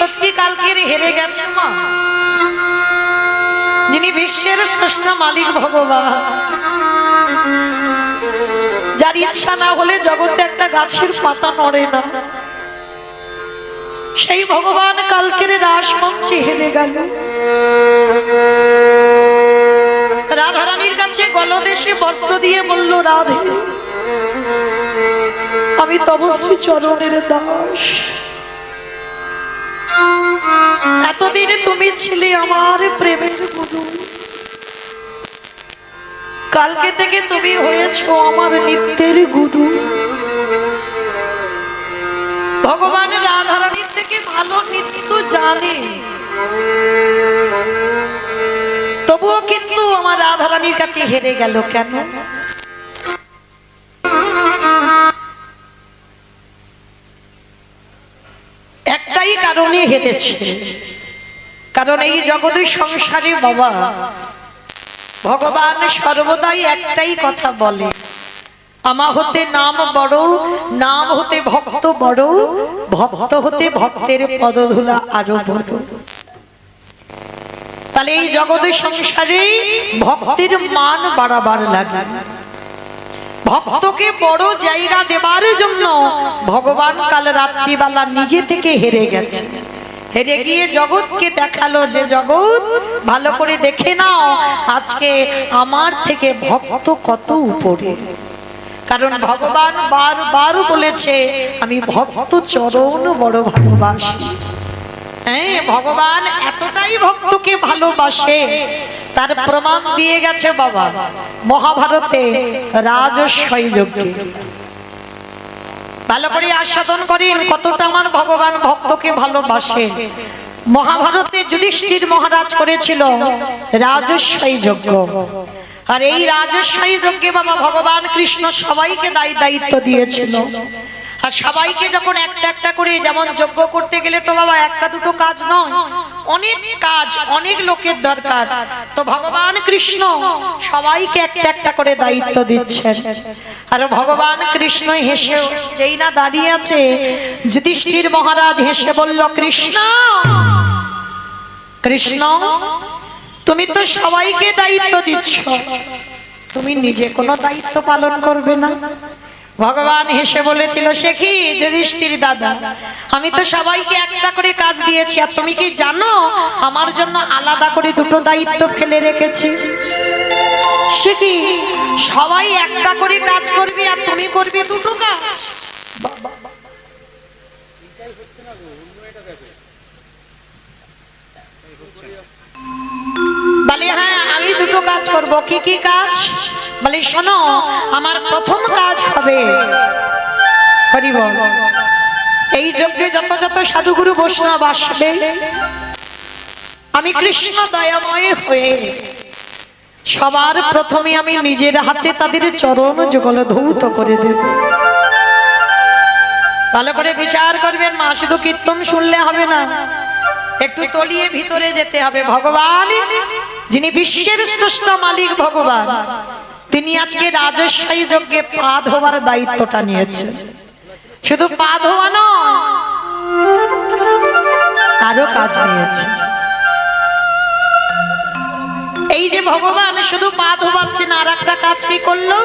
সত্যি কালকের হেরে গেছে মা, যিনি বিশ্বের স্রষ্টা মালিক ভগবান, যার ইচ্ছা না হলে জগতে একটা গাছের পাতা নড়ে না, সেই ভগবান কালকের রাসমঞ্চে হেরে গেল। রাধারানীর কাছে গলদেশে বস্ত্র দিয়ে বলল, রাধে আমি তব শ্রী চরণের দাস, এতদিন তুমি ছিলে আমার প্রেমের গুরু, কালকে থেকে তুমি হয়েছো আমার নিত্যের গুরু। ভগবান রাধারানীর থেকে ভালো নিত্য জানে, তবুও কিন্তু আমার রাধারানীর কাছে হেরে গেল কেন? একটাই কারণে হেরেছে, কারণ এই জগতের সংসারে বাবা ভগবান সর্বদাই একটাই কথা বলে, আমা হতে নাম বড়, নাম হতে ভক্ত বড়, ভক্ত হতে ভক্তের পদধূলা আরো বড়। তাহলে এই জগতের সংসারে ভক্তের মান বাড়াবার লাগে, ভক্তকে বড় জায়গা দেবার জন্য ভগবান কাল রাত্রিবেলা নিজে থেকে হেরে গেছে। হেরে গিয়ে জগৎকে দেখালো যে জগৎ ভালো করে দেখে নাও, আজকে আমার থেকে ভক্ত কত উপরে। কারণ ভগবান বারবার বলেছে আমি ভক্ত চরণ বড় ভালোবাসি। হ্যাঁ, ভগবান এতটাই ভক্তকে ভালোবাসে, তার প্রমাণ দিয়ে গেছে বাবা মহাভারতে রাজস্বই যজ্ঞে। ভালো করে আস্বাদন করেন কতটা আমার ভগবান ভক্তকে ভালোবাসে। মহাভারতে যুধিষ্ঠির মহারাজ করেছিল রাজস্বই যজ্ঞ, আর এই রাজস্বই যজ্ঞে বাবা ভগবান কৃষ্ণ সবাইকে দায়িত্ব দিয়েছিল। আর সবাইকে যখন একটা একটা করে, যেমন যজ্ঞ করতে গেলে তো বাবা একটা দুটো কাজ নয়, অনেক কাজ, অনেক লোকের দরকার, তো ভগবান কৃষ্ণ সবাইকে একটা একটা করে দায়িত্ব দিচ্ছেন। আর ভগবান কৃষ্ণ হেসে যেই না দাঁড়িয়ে আছে, যুধিষ্ঠির মহারাজ হেসে বলল, কৃষ্ণ কৃষ্ণ তুমি তো সবাইকে দায়িত্ব দিচ্ছ, তুমি নিজে কোনো দায়িত্ব পালন করবে না? ভগবান হেসে বলেছিল, সে কি যুধিষ্ঠির দাদা, আমি তো সবাইকে একটা করে কাজ দিয়েছি, আর তুমি কি জানো আমার জন্য আলাদা করে দুটো দায়িত্ব ফেলে রেখেছি? সে কি সবাই একটা করে কাজ করবে আর তুমি করবে দুটো কাজ? বলে হ্যাঁ আমি দুটো কাজ করব। কি কি কাজ? বলে শোনো, আমার প্রথম কাজ হবে হরি বল, এই যজ্ঞে যত যত সাধুগুরু বৈষ্ণব আসবে, আমি কৃষ্ণ দয়াময় হয়ে সবার প্রথমে আমি নিজের হাতে তাদের চরণ যুগল ধৌত করে দেব। ভালো করে বিচার করবেন মা, শুধু কীর্তন শুনলে হবে না, একটু তলিয়ে ভিতরে যেতে হবে। ভগবান যিনি বিশ্বের স্রষ্টা মালিক ভগবান, তিনি আজকে রাজস্বই যজ্ঞে পা ধোয়ার দায়িত্বটা নিয়েছেন। শুধু পা ধোয়া নয়, আরো কাজ নিয়েছে। এই যে ভগবান শুধু পা ধোয়াচ্ছে না, আর একটা কাজ কি করলো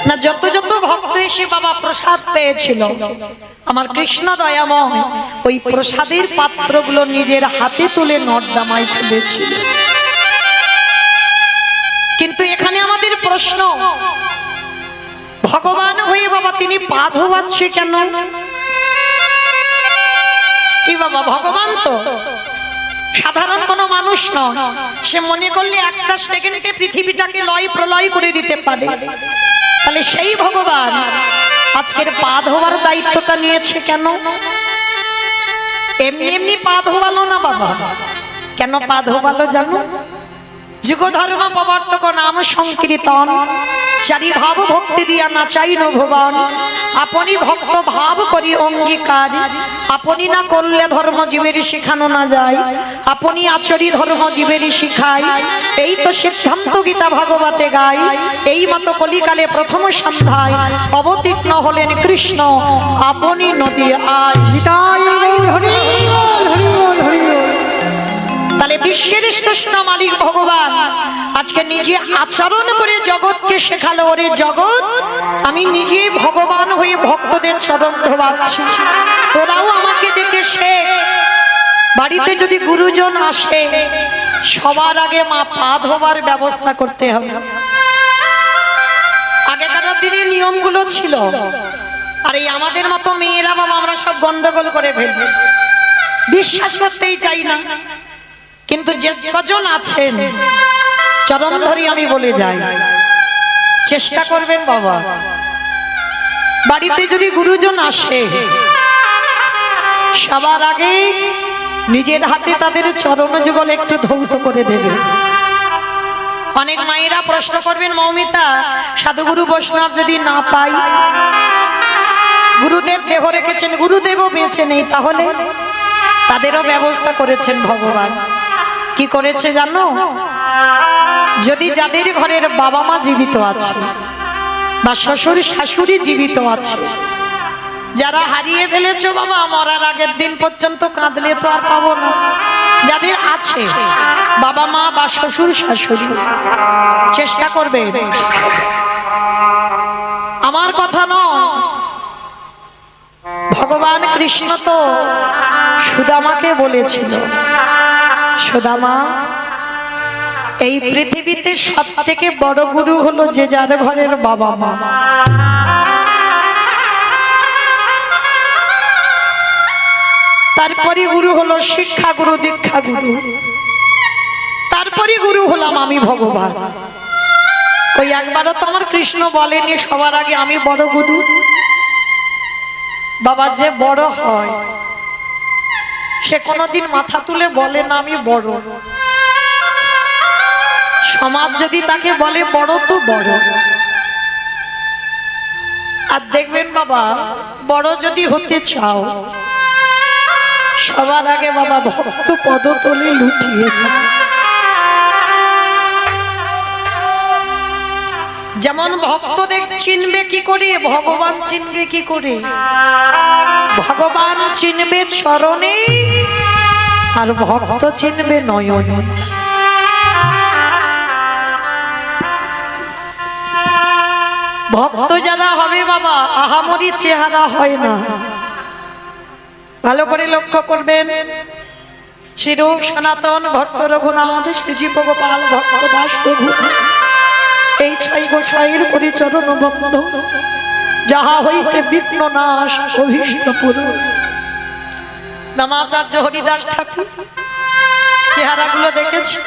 না, যত যত ভক্ত এসে বাবা প্রসাদ পেয়েছিল, আমার কৃষ্ণ দয়াময় ওই প্রসাদের পাত্রগুলো নিজের হাতে তুলে নর্দমায় ফেলেছিল। কিন্তু এখানে আমাদের প্রশ্ন, ভগবান হয়ে বাবা তিনি পা ধোয়াচ্ছে কেন? কি বাবা, ভগবান তো সাধারণ কোনো মানুষ নয়, সে মনে করলে একটা সেকেন্ডে পৃথিবীটাকে লয় প্রলয় করে দিতে পারে। তাহলে সেই ভগবান আজকের পা ধোয়ার দায়িত্বটা নিয়েছে কেন? এমনি এমনি পা ধোয়ালো না বাবা। কেন পা ধোয়ালো জানো? যুগ ধর্ম প্রবর্তক নাম সংকীর্তন, চারি ভাব ভক্তি দিয়া নাচাইন ভুবন, আপনি ভক্ত ভাব করি অঙ্গীকার, আপনি না করলে ধর্ম জীবের শিখানো না যায়, আপনি আচরি ধর্ম জীবের শিখায়, এই তো সিদ্ধান্ত গীতা ভাগবতে গায়। এই মতো কলিকালে প্রথম সন্ধ্যায় অবতীর্ণ হলেন কৃষ্ণ, আপনি নদী আয়। সৃষ্ট মালিক ভগবান আজকে নিজে আচরণ করে জগৎকে শেখালো, ওরে জগৎ আমি নিজে ভগবান হয়ে ভক্তদের চরণ ধোবাচ্ছি, তোরাও আমাকে দেখে শেখ। বাড়িতে যদি গুরুজন আসে সবার আগে মা পা ধোবার ব্যবস্থা করতে হবে। আগেকার দিনে নিয়মগুলো ছিল, আর এই আমাদের মতো মেয়েরা বাবা আমরা সব গন্ডগোল করে ফেলবো, বিশ্বাস করতেই চাই না। কিন্তু যে কজন আছেন চরণ ধরি আমি বলে যাই, চেষ্টা করবেন বাবা, বাড়িতে যদি গুরুজন আসে সবার আগে নিজের হাতে তাদের চরণ যুগল একটু ধৌত করে দেবে। অনেক মায়েরা প্রশ্ন করবেন, মৌমিতা সাধুগুরু বৈষ্ণব যদি না পাই, গুরুদেব দেহ রেখেছেন, গুরুদেবও বেঁচে নেই, তাহলে তাদেরও ব্যবস্থা করেছেন ভগবান। কি করেছে জানো? যদি যাদের ঘরের বাবা মা জীবিত আছে বা শ্বশুর শাশুড়ি জীবিত আছে, যারা হারিয়ে ফেলেছো বাবা মরার আগের দিন পর্যন্ত কাঁদলে তো আর পাবো না, যাদের আছে বাবা মা বা শ্বশুর শাশুড়ি, চেষ্টা করবে। আমার কথা নয়, ভগবান কৃষ্ণ তো সুদামাকে বলেছিল, সুদামা এই পৃথিবীতে সব থেকে বড় গুরু হলো যে যার ঘরের বাবা মা। তারপরে গুরু হলো শিক্ষা গুরু, দীক্ষা গুরু, তারপরে গুরু হলাম আমি ভগবান। ওই একবারও তো আমার কৃষ্ণ বলেনি সবার আগে আমি বড় গুরু? বাবা যে বড় হয় সে কোনোদিন মাথা তুলে বলে না আমি বড়। সমাজ যদি তাকে বলে বড় তো বড়। আর দেখবেন বাবা বড় যদি হতে চাও সবার আগে বাবা ভক্ত পদতলে লুটিয়ে যায়। যেমন ভক্তদের চিনবে কি করে, ভগবান চিনবে কি করে? ভগবান চিনবে চরণে আর ভক্ত চিনবে নয়নে। ভক্ত যারা হবে বাবা আহামরি চেহারা হয় না, ভালো করে লক্ষ্য করবেন। শ্রীরূপ সনাতন ভট্ট রঘুনাথ শ্রীজীব গোপাল ভট্ট দাস রঘু, এই ছয় গোসাইয়ের পরিচরণ বন্ধ, যাহা হইতে বিঘ্ন নাশ অভীষ্ট পূরণ। নামাচার্য হরিদাস ঠাকুর চেহারাগুলো দেখেছি।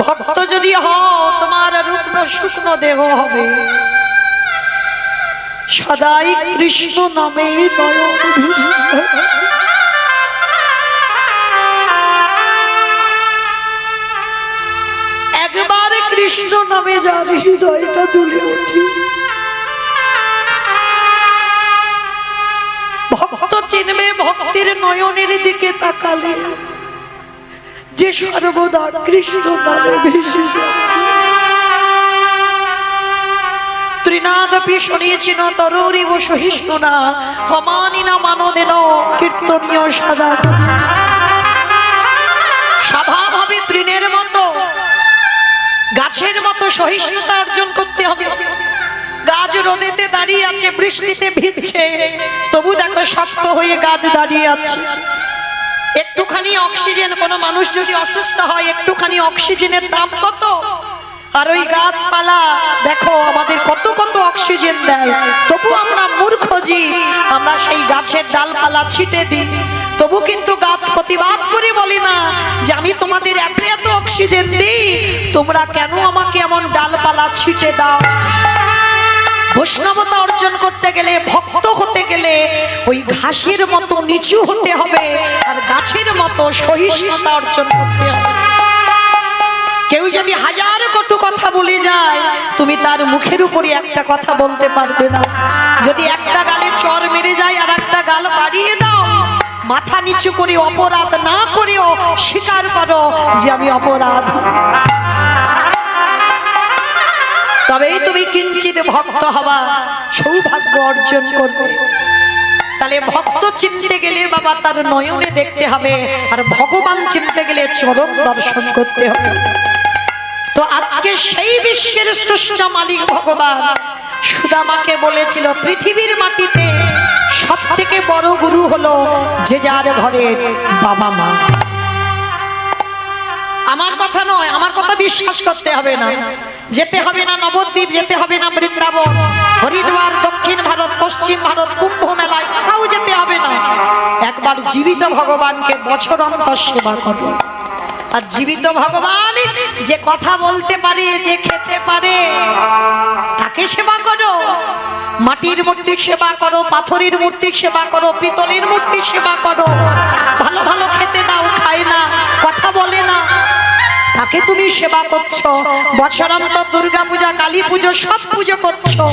ভক্ত যদি হও তোমার রুগ্ন শুকনো দেহ হবে, সদাই কৃষ্ণ নামে নয়ন ভিজে। একবার কৃষ্ণ নামে যার হৃদয়টা দুলে ওঠে, ভক্ত চিনবে ভক্তির নয়নের দিকে তাকালে যে সর্বদা কৃষ্ণ নামে ভেসে যায়। ত্রিনাদপি শুনিয়েছিল তরুরিব সহিষ্ণু না হমানি না মানদেন কীর্তনীয় সাদা। স্বভাবভাবে তৃণের মতো গাছের মতো সহিষ্ণুতা অর্জন করতে হবে। গাছ রোদেতে দাঁড়িয়ে আছে, বৃষ্টিতে ভিজছে, তবু দেখো শক্ত হয়ে গাছ দাঁড়িয়ে আছে। একটুখানি অক্সিজেন, কোনো মানুষ যদি অসুস্থ হয় একটুখানি অক্সিজেনের দাম কত, আর ওই গাছপালা দেখো আমাদের কত কত অক্সিজেন দেয়, তবু আমরা মূর্খ জীব, আমরা সেই গাছের ডালপালা ছিটে দিই। তবু কিন্তু গাছ প্রতিবাদ করে বলে না যে আমি তোমাদের এত এত অক্সিজেন দিই, তোমরা কেন আমাকে এমন ডালপালা ছিটে দাও। বৈষ্ণবতা অর্জন করতে গেলে, ভক্ত হতে গেলে ওই ঘাসের মতো নিচু হতে হবে আর গাছের মতো সহিষ্ণুতা অর্জন করতে হবে। কেউ যদি হাজার কটু কথা বলে যায় তুমি তার মুখের উপরে একটা কথা বলতে পারবে না। যদি একটা গালে চর মেরে যায় আর একটা গাল বাড়িয়ে দাও, মাথা নিচু করে অপরাধ না করেও স্বীকার করো যে আমি অপরাধ, তবেই তুমি কিঞ্চিত ভক্ত হবা, সৌভাগ্য অর্জন করবে। তাহলে ভক্ত চিনতে গেলে বাবা তার নয়নে দেখতে হবে, আর ভগবান চিনতে গেলে চরণ দর্শন করতে হবে। তো আজকে সেই বিশ্বের স্রষ্টা মালিক ভগবান সুদামাকে বলেছিল, পৃথিবীর মাটিতে সব থেকে বড় গুরু হলো যে যার ঘরের বাবা মা। আমার কথা নয়, আমার কথা বিশ্বাস করতে হবে না। যেতে হবে না নবদ্বীপ, যেতে হবে না বৃন্দাবন, হরিদ্বার, দক্ষিণ ভারত, পশ্চিম ভারত, কুম্ভ মেলায়, কোথাও যেতে হবে না। একবার জীবিত ভগবানকে বছর অন্তর সেবা করো। আর জীবিত ভগবান যে কথা বলতে পারে, যে খেতে পারে, তাকে সেবা করো। মাটির মূর্তি সেবা করো, পাথরের মূর্তি সেবা করো, পিতলের মূর্তি সেবা করো। ভালো ভালো খেতে দাও, খায় না, কথা বলে না, তাকে তুমি সেবা করছো। বছরান্তর দুর্গা পূজা, কালী পুজো সব পুজো করছো।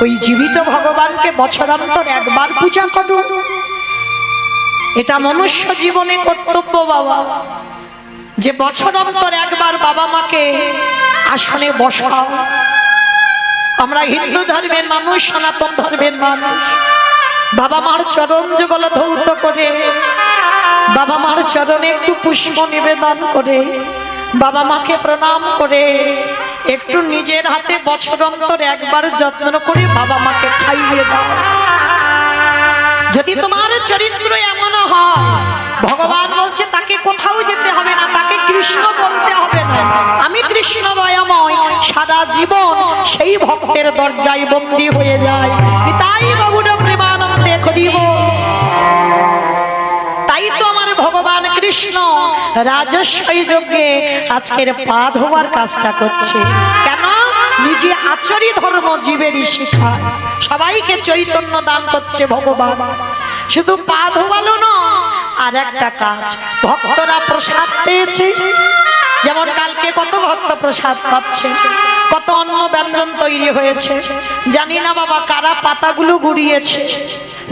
ওই জীবিত ভগবানকে বছরান্তর একবার পূজা করো। এটা মনুষ্য জীবনে কর্তব্য বাবা, যে বছর অন্তর একবার বাবা মাকে আসনে বসাও। আমরা হিন্দু ধর্মের মানুষ, সনাতন ধর্মের মানুষ, বাবা মার চরণ যুগল ধৌত করে, বাবা মার চরণে একটু পুষ্প নিবেদন করে, বাবা মাকে প্রণাম করে, একটু নিজের হাতে বছর অন্তর একবার যত্ন করে বাবা মাকে খাইয়ে দাও। যদি তোমার চরিত্র এমন হয়, ভগবান বলছে তাকে কোথাও যেতে হবে না, তাকে কৃষ্ণ বলতে হবে না। আমি কৃষ্ণ দয়াময়, সারা জীবন সেই ভক্তের দরজায় বন্দী হয়ে যায়। তাই বাবুর প্রেমানন্দে করিব। তাই তো আমার ভগবান কৃষ্ণ রাজস্বী যজ্ঞে আজকের পা ধোয়ার কাজটা করছে। কেন? নিজে আচরি ধর্ম জীবেরই শিখায়, সবাইকে চৈতন্য দান করছে ভগবান। শুধু পা ধোয়ালো না, আর একটা কাজ, ভক্তরা প্রসাদ পেয়েছে। যেমন কালকে কত ভক্ত প্রসাদ পাচ্ছে, কত অন্ন ব্যঞ্জন তৈরি হয়েছে। জানি না বাবা কারা পাতাগুলো গুড়িয়েছে।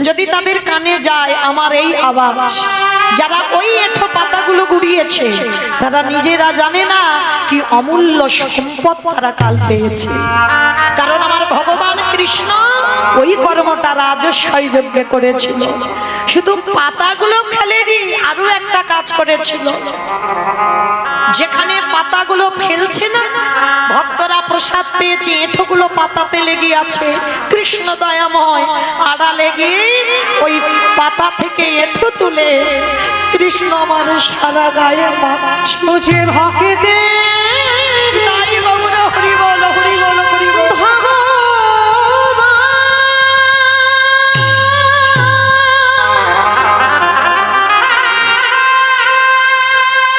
যদি তাদের কানে যায় আমার এই আওয়াজ, যারা ওই এঁঠো পাতাগুলো গুড়িয়েছে, তারা নিজেরা জানে না কি অমূল্য সম্পদ তারা কাল পেয়েছে। কারণ আমার ভগবান কৃষ্ণ ওই কর্মটা রাজস্বী যজ্ঞে করেছিল। শুধু পাতাগুলো ফেলেনি, আরো একটা কাজ করেছিল। যেখানে পাতাগুলো ফেলছে না, ভক্তরা প্রসাদ পেয়েছে, এঁঠোগুলো পাতাতে লেগে আছে। কৃষ্ণ দয়াময় আড়ালে গিয়ে ওই পাতা থেকে এঁঠো তুলে কৃষ্ণ আমার সারা গায়ে মাখছে ভক্তে। তাই বাবুরা হরি বল, হরি বল, হরি বল।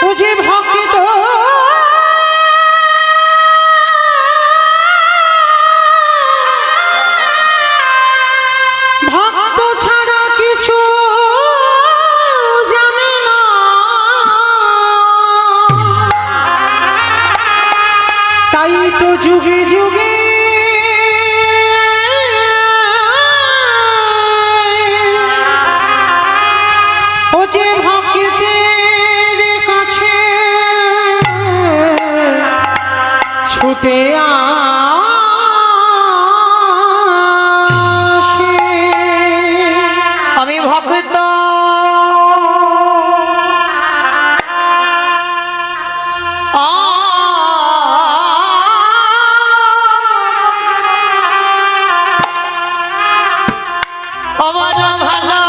মুঝে ভক্ত ভক্ত ছাড়া কিছু জানে না, তাই তো যুগে যুগে ও যে ভক্তের কাছে ছুটে আসে। আমি ভক্ত আমার ভালো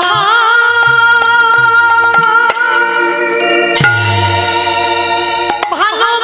ভালো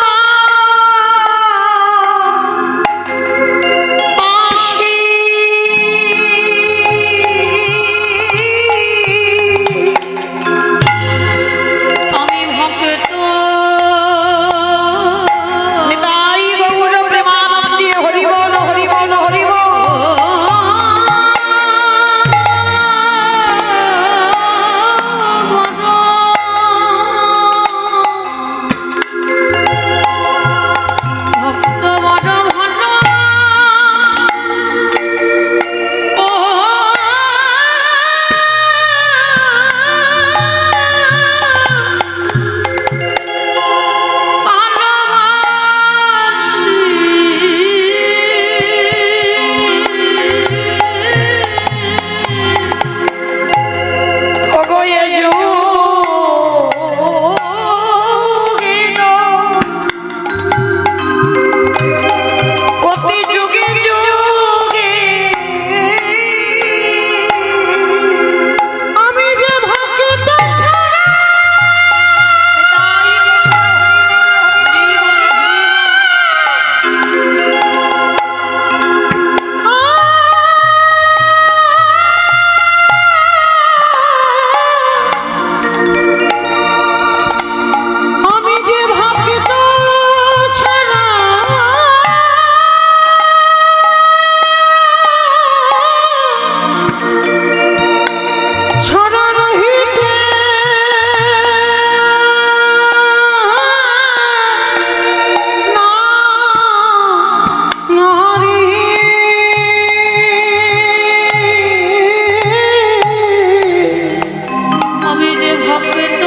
যে ভক্ত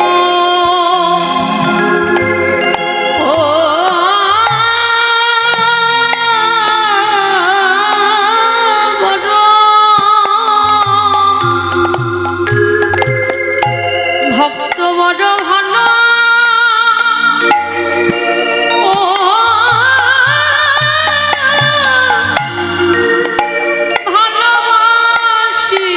ও বড় ভক্ত বড় ভালো ও ভালোবাসি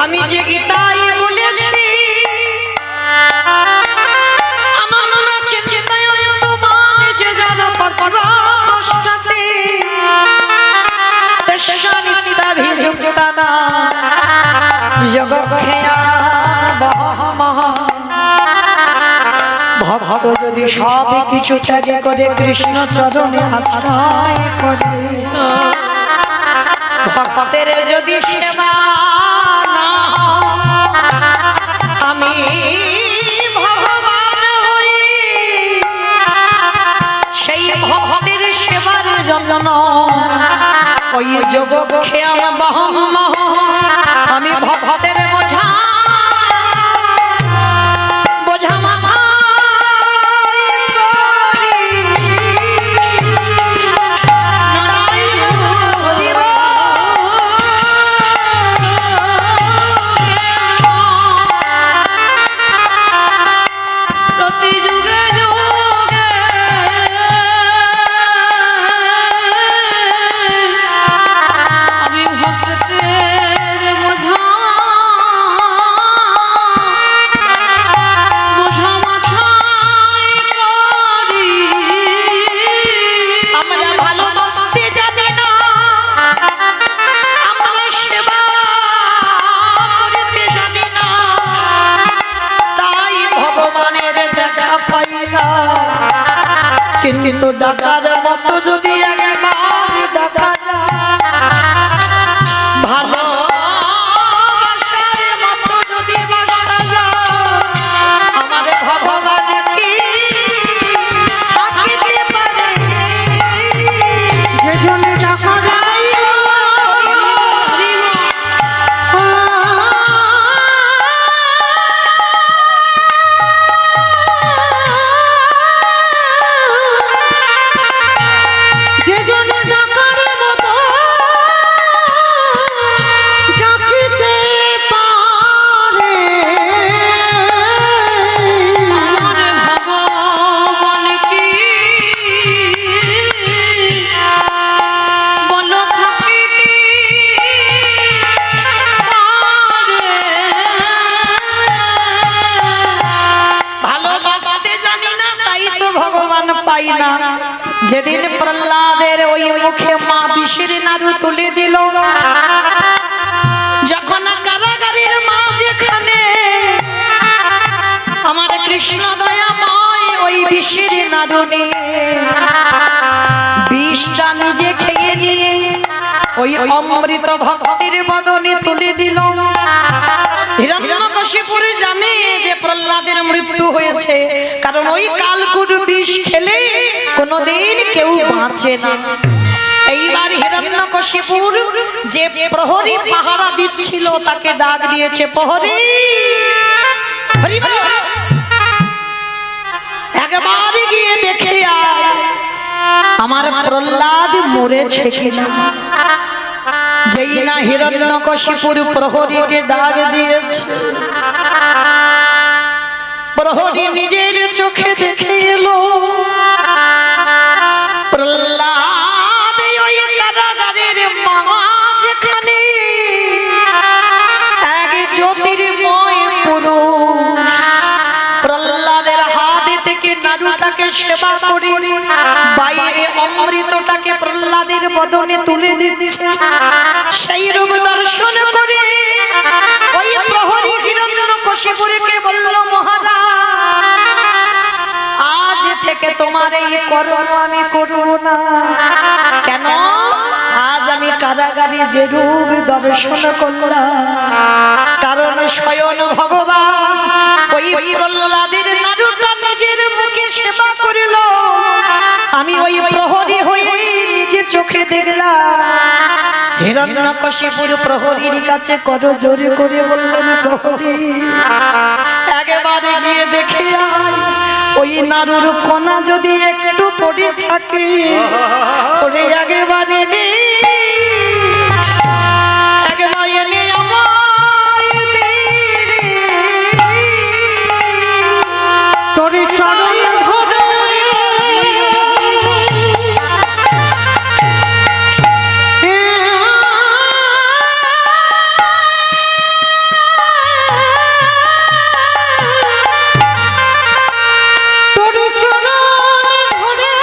আমি যে গীতায় বলেছি আনন্দ চিন্তায় তোমার যে জানা পরপরাস্তাতে তেশানিতা ভিজুক্তানা জগক্ষয়া বহমহ ভক্ত যদি সব কিছু ত্যাগ করে কৃষ্ণ চরণে আশ্রয় করে ভক্তের যদি সেবা না আমি ভগবান হই সেই ভক্তের সেবার জন্য ওই যোগ খেয়া আমি ভক্তের বোঝা বোঝা মাথায় করি। তাই হরিব প্রতি যুগে যুগে আমি ভক্তের বোঝা বোঝা মাথায় করি। আমরা ভালোবাসতে জানি না আমরা সেবা করতে জানি না তাই ভগবানের দেখা পাই না কিন্তু ডাকার মতো যদি একবার ডাকা যায় ভালোবাসার মতো যদি বাসা যায় আমার ভগবান কি থাকিতে পারে যে জন্য ডাকা তাই যে জন্য ডাকার মতো ডাকিতে পারে আমার ভগবান কি বল থাকিতে ভালোবাসতে জানি না তাই তো ভগবান পাই না যেদিন প্রহ্লাদের ওই মুখে মা বিষের নাড়ু তুলে দিল যখন কারাগারের মা যেখানে আমার কৃষ্ণ দয়াময় ওই বিষের নাড়ু নিয়ে বিষটা নিজে খেয়ে নিয়ে ওই অমৃত ভক্তের বদনে তুলে দিল হিরণ্যকশিপুর জানে যে প্রহ্লাদের মৃত্যু হয়েছে কারণ ওই কালকুট বিষ খেলে কোনোদিন কেউ বাঁচে না এইবার হিরণ্যকশিপুর যে প্রহরী পাহারা দিচ্ছিল তাকে ডাক দিয়েছে প্রহরী হরি বল, একবার গিয়ে দেখে আয় আমার প্রহ্লাদ মরেছে কিনা যেই না হিরণ্যকশিপুর প্রহরীকে ডাক দিয়েছে প্রহরী নিজের চোখে দেখে এলো প্রহ্লাদ ওই কারাগারের মাঝখানে এক জ্যোতির্ময় পুরুষ প্রহ্লাদের হাত থেকে নাড়ুটাকে সেবা করে বাইরে অমৃতটাকে প্রহ্লাদের বদনে তুলে দিচ্ছে সেই রূপ দর্শন করে ওই প্রহরী হিরণ্যকশিপুরকে বলল মহারাজ আজ থেকে তোমার এই কর্ম আমি করব না কেন আজ আমি কারাগারে যে রূপ দর্শন করলাম কারণ স্বয়ং ভগবান ওই প্রহ্লাদের নাড়ুটা নিজের মুখে সেবা করিল আমি ওই প্রহরী হয়ে নিজে চোখে দেখলাম হিরণ্যকশিপুর প্রহরীর কাছে কত জোরে করে বললেন, প্রহরী একেবারে গিয়ে দেখে আয়, ওই নাড়ুর কোনা যদি একটু পড়ে থাকে ওরে একেবারে নেই, একেবারে নেই আমায় দে রে। তোর চরণ ধরে তোর চরণ ধরে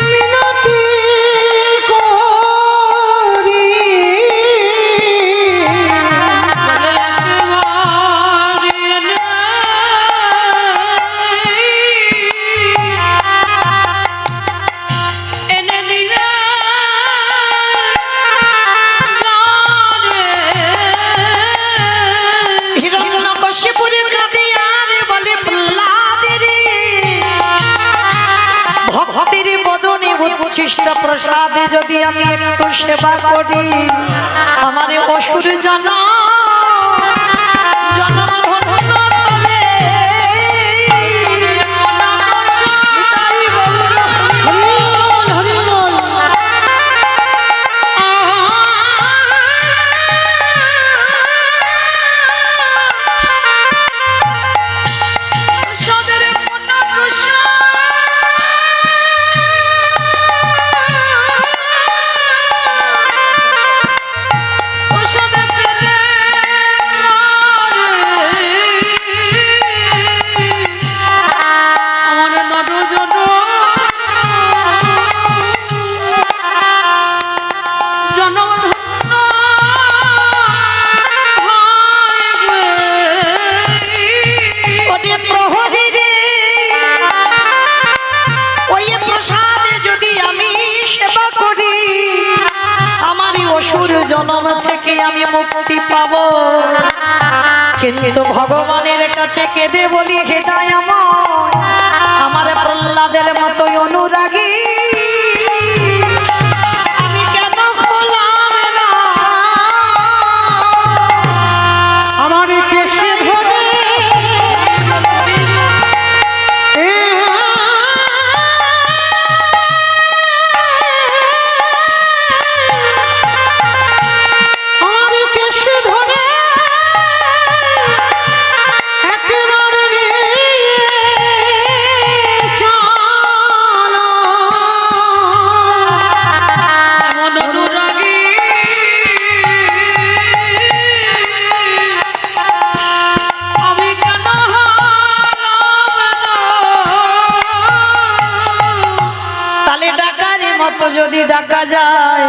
মিনতি করি। হিরণ্যকশিপুরে কাঁদে আর বলে, প্রহ্লাদ রে, ভক্তের বদনে উচ্ছিষ্ট প্রসাদে যদি আমি একটু সেবা করি, আমার অসুর জনম জনম ধন্য হবে। তাই বলল, হরি বল, হরি বল। ওরে প্রহরী রে, ওই প্রসাদে যদি আমি সেবা করি, আমার অসুর জনম থেকে আমি মুক্তি পাব। কিন্তু ভগবানের কাছে কেঁদে বলি, হে দয়াময়, আমার প্রহ্লাদের মতোই অনুরাগী আমি কেন হলাম না? আমার কেশে ধরে আমার কেশে ধরে একেবারে চলো। আমি কেন তালে ডাকার মতো যদি ডাকা যায়,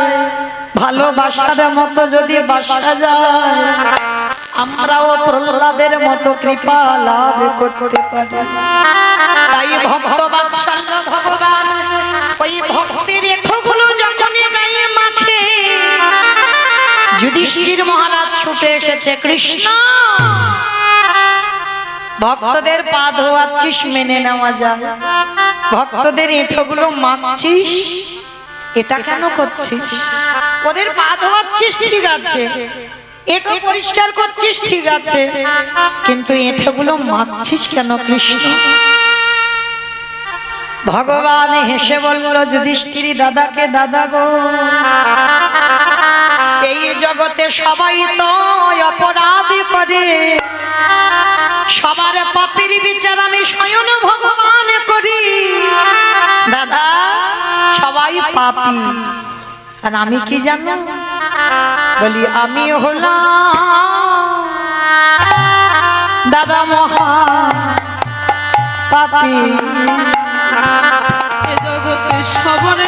ভালোবাসার মতো যদি বাসা যায়, আমরাও প্রহ্লাদের মতো কৃপা লাভ করতে পারি। তাই ভক্ত বাৎসল্য ভগবান ওই ভক্তের রেখাগুলো যখন গায়ে মাখে, যুধিষ্ঠির মহারাজ ছুটে এসেছে, কৃষ্ণ ভক্তদের পা ধোয়াচ্ছিস মেনে নেওয়া যায়, ভক্তদের এঁঠোগুলো মাখছিস এটা কেন করছিস? ওদের পা ধোয়াচ্ছিস ঠিক আছে, এঁঠো পরিষ্কার করছিস ঠিক আছে, কিন্তু এঁঠোগুলো মাখছিস কেন কৃষ্ণ? ভগবান হেসে বলল, যুধিষ্ঠির দাদাকে, দাদা গো, এই জগতে সবাই তো অপরাধ করে, সবার পাপের বিচার আমি স্বয়ং ভগবান করি। দাদা সবাই পাপী, আর আমি কি জানো? বলি আমি হলাম দাদা মহা পাপী। এ জগতে সবার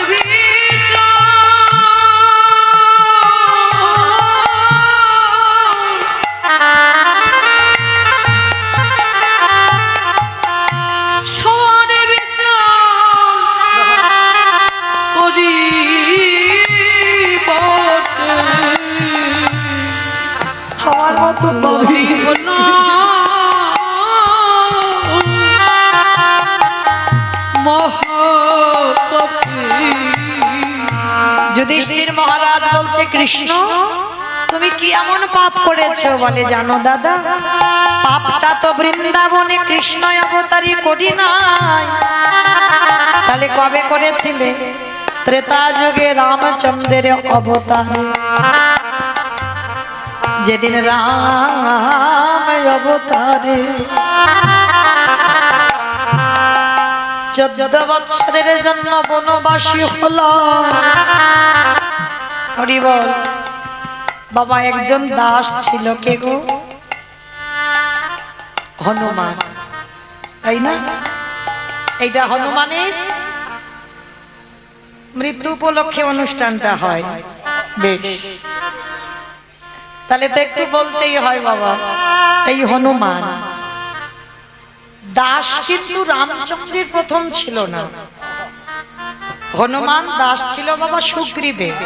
আমার মতো পাপী মহা প্রহ্লাদ বলছে কৃষ্ণ তুমি কি এমন পাপ করেছো? বলে জানো দাদা, পাপটা তো বৃন্দাবনে কৃষ্ণ অবতারই করি নাই। তাহলে কবে করেছিলে? ত্রেতা যুগে রামচন্দ্রের অবতারে, যেদিন রাম অবতারে 14 বছরের জন্য বনবাসী হলো। হরি বল। বাবা একজন দাস ছিল, কে গো? হনুমান, তাই না? এইটা হনুমানের মৃত্যু উপলক্ষে অনুষ্ঠানটা হয়। বেশ, তাহলে তো একটু বলতেই হয় বাবা। এই হনুমান দাস কিন্তু রামচন্দ্রের প্রথম ছিল না। হনুমান দাস ছিল বাবা সুগ্রীবের।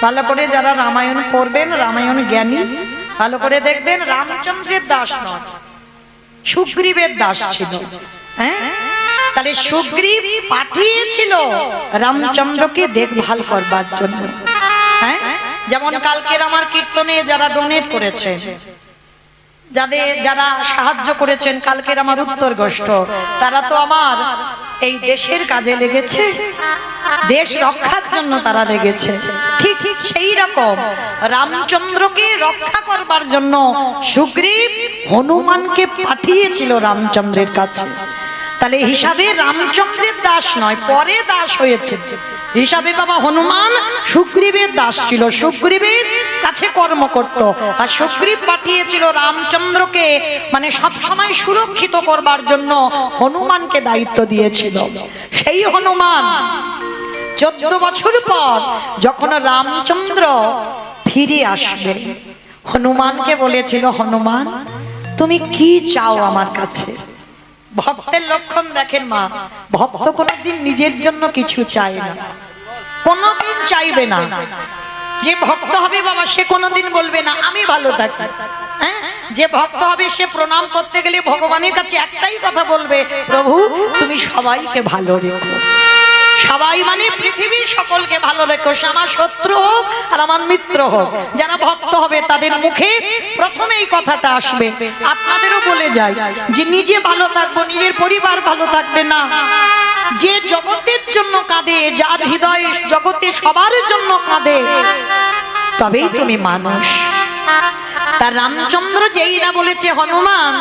ভালো করে যারা রামায়ণ পড়বেন, রামায়ণ জ্ঞানী, ভালো করে দেখবেন রামচন্দ্রের দাস নয়, সুগ্রীবের দাস ছিল। হ্যাঁ, তাহলে সুগ্রীব পাঠিয়েছিল রামচন্দ্রকে দেখভাল করবার জন্য। হ্যাঁ, যেমন কালকের আমার কীর্তনে যারা ডোনেট করেছে, যারা সাহায্য করেছেন কালকের আমার উত্তর গোষ্ঠ, তারা তো আমার এই দেশের কাজে লেগেছে, দেশ রক্ষার জন্য তারা লেগেছে। ঠিক ঠিক সেই রকম রামচন্দ্রকে রক্ষা করবার জন্য সুগ্রীব হনুমানকে পাঠিয়েছিল রামচন্দ্রের কাছে। তাহলে হিসাবে রামচন্দ্রের দাস নয়, পরে দাস হয়েছে হিসাবে বাবা হনুমান সুগ্রীবের দাস ছিল, সুগ্রীবের কাছে কর্ম করত। আর সুগ্রীব পাঠিয়েছিল রামচন্দ্রকে মানে সব সময় সুরক্ষিত করবার জন্য হনুমানকে দায়িত্ব দিয়েছিল। সেই হনুমান 14 বছর পর যখন রামচন্দ্র ফিরে আসবে, হনুমানকে বলেছিল, হনুমান তুমি কি চাও আমার কাছে? ভক্তের লক্ষণ দেখেন মা, ভক্ত কোনোদিন নিজের জন্য কিছু চায় না, কোনোদিন চাইবে না। যে ভক্ত হবে বাবা সে কোনোদিন বলবে না আমি ভালো থাকি। হ্যাঁ, যে ভক্ত হবে সে প্রণাম করতে গেলে ভগবানের কাছে একটাই কথা বলবে, প্রভু তুমি সবাইকে ভালো রেখো। সবাই মানে পৃথিবীর সকলকে ভালো রেখো, সে আমার শত্রু হোক আর আমার মিত্র হোক। যারা ভক্ত হবে তাদের মুখে প্রথমে এই কথাটা আসবে। আপনাদেরও বলে যায় যে নিজে ভালো থাকবো, নিজের পরিবার ভালো থাকবে না। যে জগতের জন্য কাঁদে, যার হৃদয় জগতে সবার জন্য কাঁদে, তবেই তুমি মানুষ। তার রামচন্দ্র যেই না বলেছে, হনুমান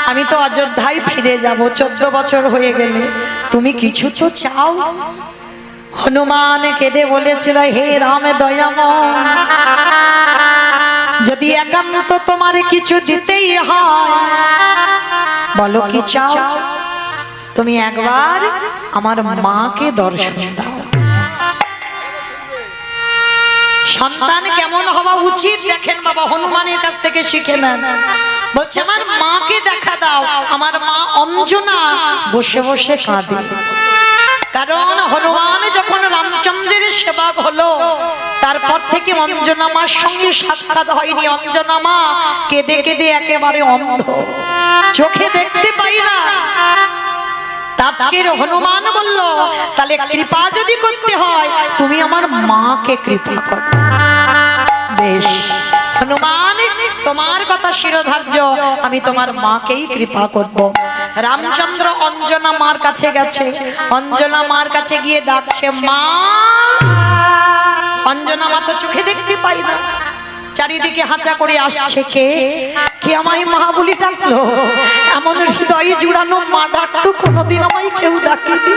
আমি তো অযোধ্যায় ফিরে যাব, 14 বছর হয়ে গেলে তুমি কিছু তো চাও। হনুমান কেঁদে বলেছিল, হে রাম দয়াময়, যদি একান্ত তোমার কিছু দিতেই হয় বলো কি চাও? তুমি একবার আমার মাকে দর্শন দাও। সন্তান কেমন হওয়া উচিত দেখেন বাবা, হনুমানের কাছ থেকে শিখে নেন। বলছে আমার মাকে দেখা দাও। আমার মা অঞ্জনা বসে বসে কাঁদে, কারণ হনুমান যখন রামচন্দ্রের সেবক হলো তারপর থেকে অঞ্জনা মার সঙ্গে সাক্ষাৎ হয়নি। অঞ্জনা মা কেঁদে কেঁদে একেবারে অন্ধ, চোখে দেখতে পাই না। আজকের হনুমান বলল, তাহলে কৃপা যদি করতে হয় তুমি আমার মাকে কৃপা করো। বেশ হনুমান, তোমার কথা শিরোধার্য, আমি তোমার মাকেই কৃপা করব। রামচন্দ্র অঞ্জনা মার কাছে গেছে, অঞ্জনা মার কাছে গিয়ে ডাকছে মা। অঞ্জনা মা তো চোখে দেখতে পাই না, চারিদিকে হাঁচা করে আসছে, কে কে আমায় মা বলি ডাকলো? এমন হৃদয়ে জুড়ানো মা ডাকতো কোনোদিন আমায় কেউ ডাকেনি।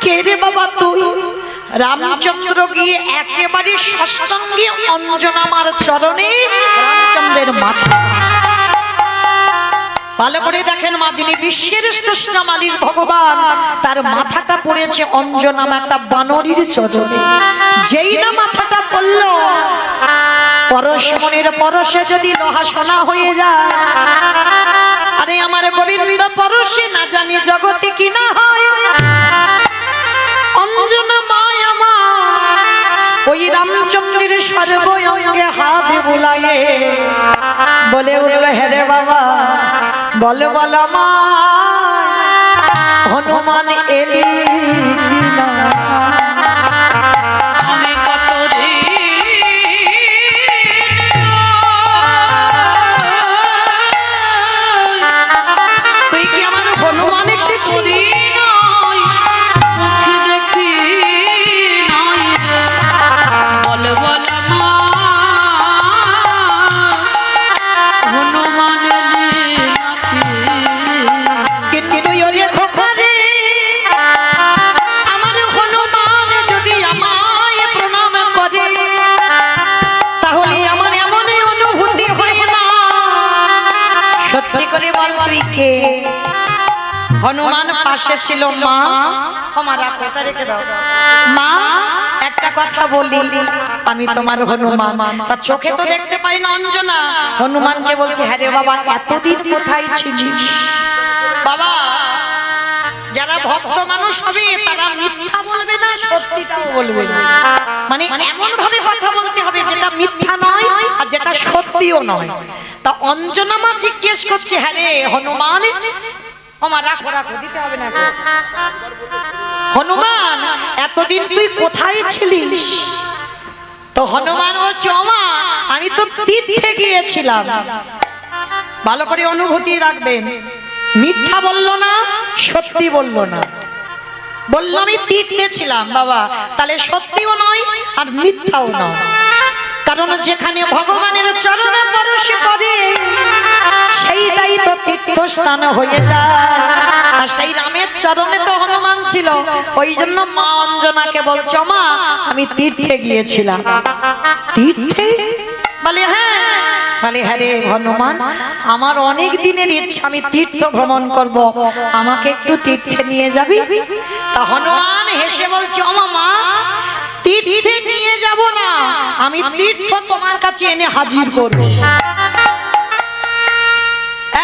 কে রে বাবা তুই? রামচন্দ্র গিয়ে একেবারে সাষ্টাঙ্গে অঞ্জনা মার চরণে রামচন্দ্রের মাথা। ভালো করে দেখেন মা, যিনি বিশ্বের শ্রেষ্ঠ মালিক ভগবান, তার মাথাটা পড়েছে অঞ্জনা একটা বানরীর চরণে। যেই না মাথাটা পড়ল, পরশ মনের পরশে যদি লোহা সোনা হয়ে যায়, আরে আমার গোবিন্দ পরশে না জানি জগতে কি না হয়। অঞ্জনা মায়া মা ওই রামচন্দ্রের সর্ব অঙ্গে হাত বুলায়ে বলে উঠল, হেরে বাবা বল বল মা, হনুমান এলি কিনা? আমি কত হনুমান পাশে ছিল মা। আমার রাখটা রেখে দাও মা, একটা কথা বলি, আমি তোমার হনুমান। তার চোখে তো দেখতে পাই না অঞ্জনা। হনুমানকে বলছে, হ্যাঁ রে বাবা, এতদিন কোথায় ছিলিস? বাবা, যারা ভক্ত মানুষ হবে তারা মিথ্যা বলবে না, সত্যিটাও বলবে না। মানে এমন ভাবে কথা বলতে হবে যেটা মিথ্যা নয় আর যেটা সত্যিও নয়। তা অঞ্জনা মা জিজ্ঞেস করছে, হ্যাঁ রে হনুমান, আমার রাখো রাখো, দিতে হবে না। হনুমান, এতদিন তুই কোথায় ছিলিস? তো হনুমান বলছে, ওমা, আমি তো তীর্থে গিয়েছিলাম। ভালো করে অনুভূতি রাখবেন, মিথ্যা বললো না, সত্যি বললো না, বললো আমি তীর্থে ছিলাম। বাবা, তাহলে সত্যিও নয় আর মিথ্যাও নয়, কারণ যেখানে ভগবানের চরণে পরশে পড়ে সেইটাই তো তীর্থস্থান হয়ে যায়। আর সেই রামের চরণে তো হনুমান ছিল, ওই জন্য মা অঞ্জনাকে বলছো, মা আমি তীর্থে গিয়েছিলাম। তীর্থে? বলে হ্যাঁ। বলে, হ্যাঁ রে হনুমান, আমার অনেক দিনের ইচ্ছা, আমি তীর্থ ভ্রমণ করব, আমাকে একটু তীর্থে নিয়ে যাবি? তা হনুমান হেসে বলছে, ওমা মা, তীর্থে নিয়ে যাব না, আমি তীর্থ তোমার কাছে এনে হাজির করব।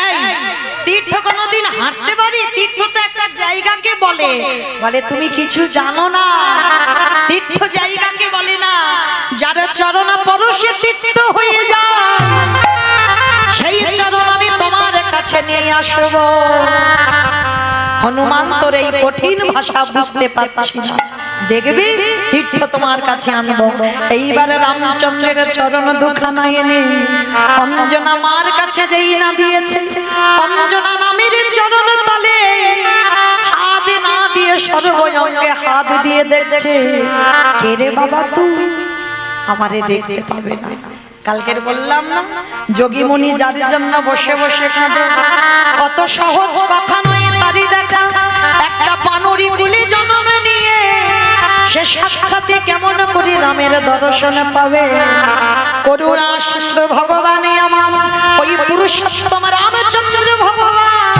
এই তীর্থ কোনদিন হাঁটতে পারি? তীর্থ তো একটা জায়গাকে বলে। বলে, তুমি কিছু জানো না, তীর্থ জায়গাকে বলে না, যার চরণ পরশে তীর্থ হয়ে যায় সেই চরণ আমি তোমার কাছে নিয়ে আসব। হনুমান, তোর এই কঠিন ভাষা বুঝতে পারছি না, দেখবি তীর্থ তোমার কাছে আনবো। এইবারে রামচন্দ্রের চরণ দুখানা এনে অঞ্জনা মার কাছে যেই না দিয়েছে, অঞ্জনা নামের চরণ তলে হাত না দিয়ে সর্বঙ্গে হাত দিয়ে দেখছে, কে রে বাবা তুই? আমারে দেখতে পাবে না। কালকের বললাম না, যোগী মুনি যার জন্য বসে বসে কাঁদে, অত সহজ কথা নয় তারই দেখা। একটা বানরি কুলে জন্ম নিয়ে সে সাক্ষাতে কেমন করে রামের দর্শন পাবে? করুণা সিন্ধু ভগবানে আমার ওই পুরুষোত্তম রামচন্দ্র ভগবান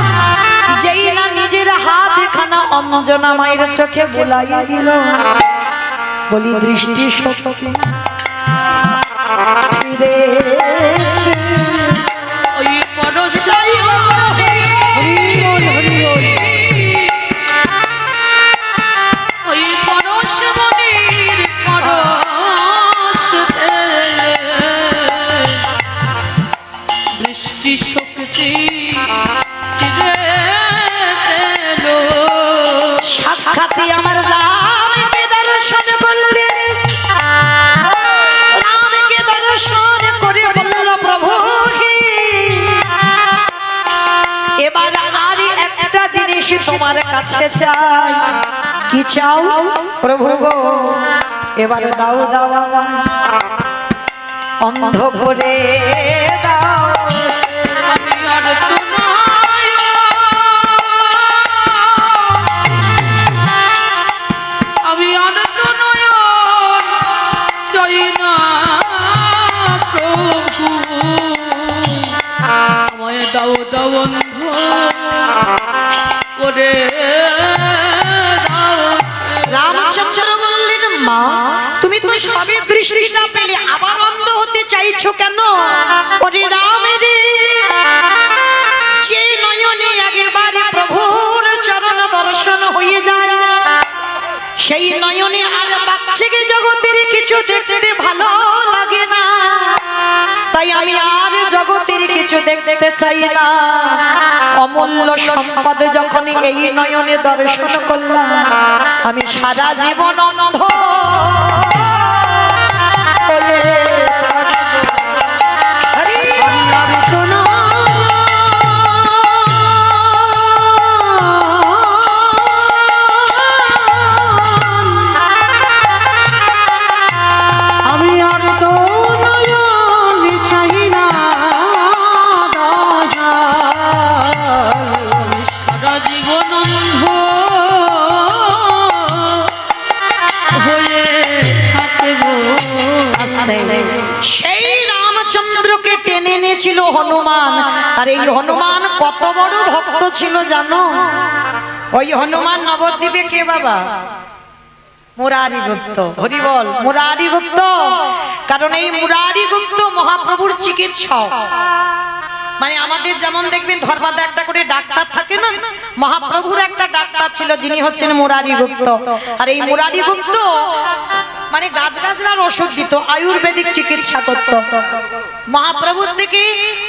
যেই না নিজের হাত খানা অঞ্জনা মায়ের চোখে বুলাইয়া দিল। বলি, দৃষ্টি শক্তি ফিরে ওই পরশাই ওই পরশ মনির পরশ দৃষ্টি শক্তি সাক্ষাৎ আমার রামকে দর্শন করলে, রামকে দর্শন করে বলল, প্রভু এবার আর একটা জিনিস তোমার কাছে চাই। কি চাও প্রভু গো? এবার দাও দাও, অন্ধ ভরে দাও। আমি আর তো নয়, আমি আর তো নয় চাই না প্রভু, আমায় দাও দাও অন্ধ করে দাও। রামচন্দ্র বললেন, মা তুমি তো সবে দৃষ্টিটা পেলে, আবার অন্ধ হতে চাইছো কেন? ওরে রাম রে, যে নয়নে একেবারে প্রভুর চরণ দর্শন হয়ে যায় সেই নয়নে আর বাচ্চাকে জগতের কিছু দেখতে ভালো লাগে না। তাই আমি আর জগতের কিছু দেখতে চাই না। অমূল্য সম্পদ যখন এই নয়নে দর্শন করলাম, আমি সারা জীবন অন্ধ হয়ে আমি আর তো নয়ন চাই না দয়াল। আমি সারা জীবন অন্ধ হয়ে থাকবো। সেই রাম রামচন্দ্রকে টেনে এনেছিল হনুমান। আর এই হনুমান কত বড় ভক্ত ছিল জানো? ওই হনুমান নবদ্বীপে কে বাবা? মুরারি গুপ্ত। হরি বল, মুরারি গুপ্ত। কারণ এই মুরারি গুপ্ত মহাপ্রভুর চিকিৎসক। মানে আমাদের যেমন দেখবেন ধর্মাদা একটা করে ডাক্তার থাকে না, মহাপ্রভুর একটা ডাক্তার ছিল যিনি হচ্ছেন মুরারি গুপ্ত। আর এই মুরারি গুপ্ত মানে গাছগাছরার ওষুধ দিত, আয়ুর্বেদিক চিকিৎসা করত। মহাপ্রভুর থেকে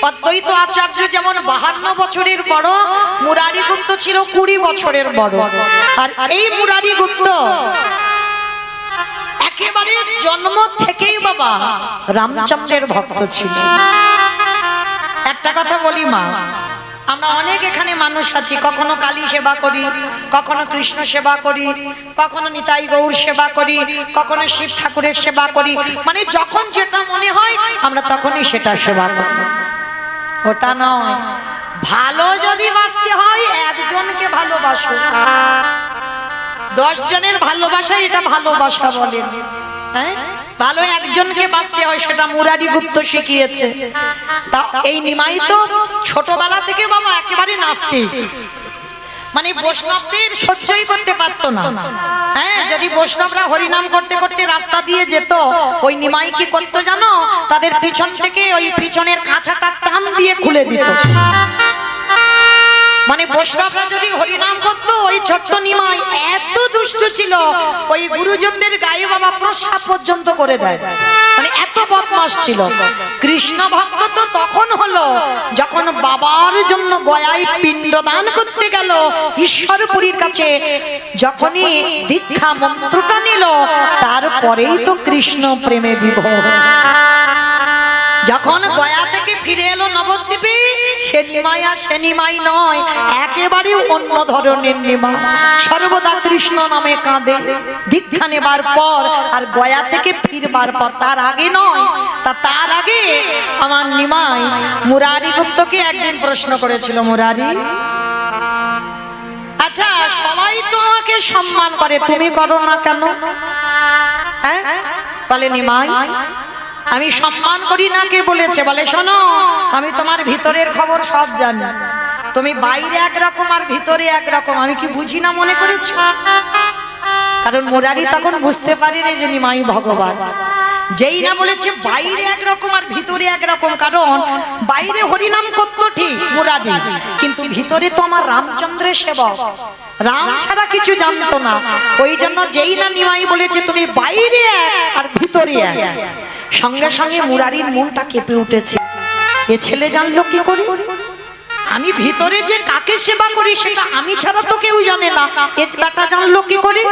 অদ্বৈত আচার্য যেমন 52 বছরের বড়, মুরারি গুপ্ত ছিল 20 বছরের বড়। আর এই মুরারি গুপ্ত একেবারে জন্ম থেকেই বাবা রামচন্দ্রের ভক্ত ছিল। একটা কথা বলি মা, আমরা অনেক এখানে মানুষ আছি, কখনো কালী সেবা করি, কখনো কৃষ্ণ সেবা করি, কখনো নিতাই গৌর সেবা করি, কখনো শিব ঠাকুরের সেবা করি। মানে যখন যেটা মনে হয় আমরা তখনই সেটা সেবা করি। ওটা নয়, ভালো যদি বাঁচতে হয় একজনকে ভালোবাসো। 10 জনের ভালোবাসা এটা ভালোবাসা বলেন। হ্যাঁ, ভালো একজনকে বাঁচতে হয়, সেটা মুরারি গুপ্ত শিখিয়েছে। তা এই নিমাই তো ছোটবেলা থেকে বাবা একেবারে নাস্তিক, মানে বৈষ্ণবদের সহ্যই করতে পারতো না। হ্যাঁ, যদি বৈষ্ণবরা হরিনাম করতে করতে রাস্তা দিয়ে যেত, ওই নিমাই কি করতো জানো? তাদের পিছন থেকে ওই পিছনের কাঁচাটা টান দিয়ে খুলে দিত। মানে বৈষ্ণবরা যদি হরিনাম করতো, ওই ছোট্ট নিমাই এত দুষ্ট ছিল, ওই গুরুজনদের গায়ে বাবা প্রস্রাব পর্যন্ত করে দেয়। মানে এত বদমাশ ছিল। কৃষ্ণ ভক্ত তো তখন হলো যখন বাবার জন্য গয়ায় পিণ্ডদান করতে গেল ঈশ্বরপুরীর কাছে, যখনই দীক্ষা মন্ত্রটা নিল, তারপরেই তো কৃষ্ণ প্রেমে বিভোর। যখন গয়া থেকে ফিরে এলো নবদ্বীপে, সে নিমাই আর সে নিমাই নয়, একেবারে অন্য ধরনের নিমাই। সর্বদা কৃষ্ণ নামে কাঁদে দীক্ষা নেবার পর আর গয়া থেকে ফিরবার পর। তার আগে নয়, তার আগে আমার নিমাই মুরারি গুপ্তকে একদিন প্রশ্ন করেছিল, মুরারি, আচ্ছা সবাই তো আমাকে সম্মান করে, তুমি করো না কেন? হ্যাঁ, বলে নিমাই আমি সম্মান করি না। কে বলেছে? বলে শোনো, আমি তোমার ভিতরের খবর সব জানি। তুমি বাইরে একরকম আর ভিতরে একরকম, আমি কি বুঝি না মনে করেছো? কারণ মুরারি তখন বুঝতে পারেনি যে নিমাই ভগবান। যেই না বলেছে বাইরে একরকম আর ভিতরে একরকম, কারণ বাইরে হরিনাম করতো ঠিক মুরারি, কিন্তু ভিতরে তো আমার রামচন্দ্রের সেবক, রাম ছাড়া কিছু জানতো না। ওই জন্য যেই না নিমাই বলেছে তুমি বাইরে আর ভিতরে এক, সঙ্গে সঙ্গে মুরারির মনটা কেঁপে উঠেছে। এ ছেলে জানলো কি করে? আমি ভিতরে যে কাকে সেবা করি সেটা আমি ছাড়া তো কেউ জানে না, এ বেটা জানলো কি করে?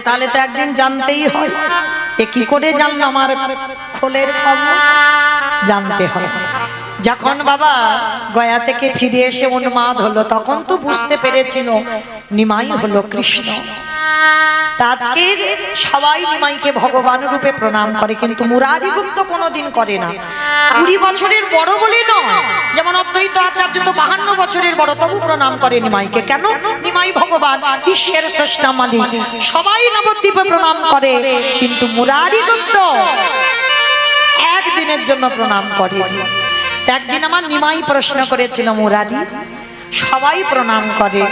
তাহলে তো একদিন জানতেই হয়। এ কি করে জানলো আমার খোলের খবর? জানতে হয়। যখন বাবা গয়া থেকে ফিরে এসে উন্মাদ হলো, তখন তো বুঝতে পেরেছিল নিমাই হলো কৃষ্ণ। আজকে সবাই নিমাইকে ভগবান রূপে প্রণাম করে, কিন্তু মুরারি গুপ্ত কোনোদিন করে না। 20 বছরের বড় বলে নয়, যেমন অদ্বৈত আচার্য তো 52 বছরের বড়, তবু প্রণাম করে নিমাইকে। কেন? নিমাই ভগবান, বিশ্বের স্রষ্টা মালিক, সবাই নবদ্বীপে প্রণাম করে, কিন্তু মুরারি গুপ্ত একদিনের জন্য প্রণাম করে। একদিন আমার নিমাই প্রশ্ন করেছিল, মুরারি সবাই প্রণাম করে,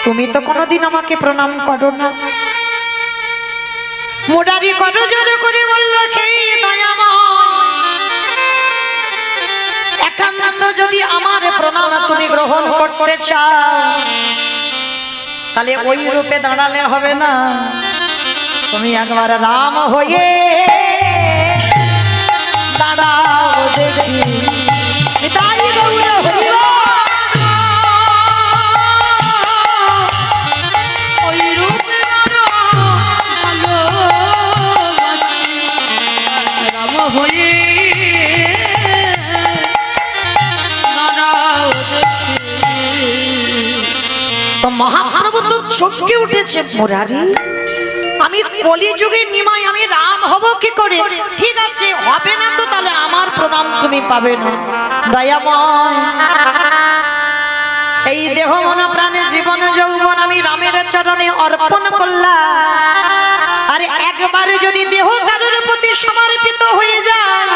তুমি তো কোনোদিন আমাকে প্রণাম করো না। মুরারি কত জোরে করে বলল, হে দয়াময়, একান্ত যদি আমার প্রণাম তুমি গ্রহণ করতে চাও, তাহলে ওই রূপে দাঁড়ালে হবে না, তুমি একবার রাম হয়ে দাঁড়াও দেখি। তাই গৌর হরিব মহাপ্রভু তো চমকে উঠেছে, মুরারি আমি কলিযুগের নিমাই, আমি রাম হব কি করে? ঠিক আছে, হবে না তো তাহলে আমার প্রণাম তুমি পাবে না। দয়াময়, এই দেহ মন প্রাণে জীবন যৌবন আমি রামের চরণে অর্পণ করলাম। আর একবার যদি দেহ কারোর প্রতি সমর্পিত হয়ে যায়,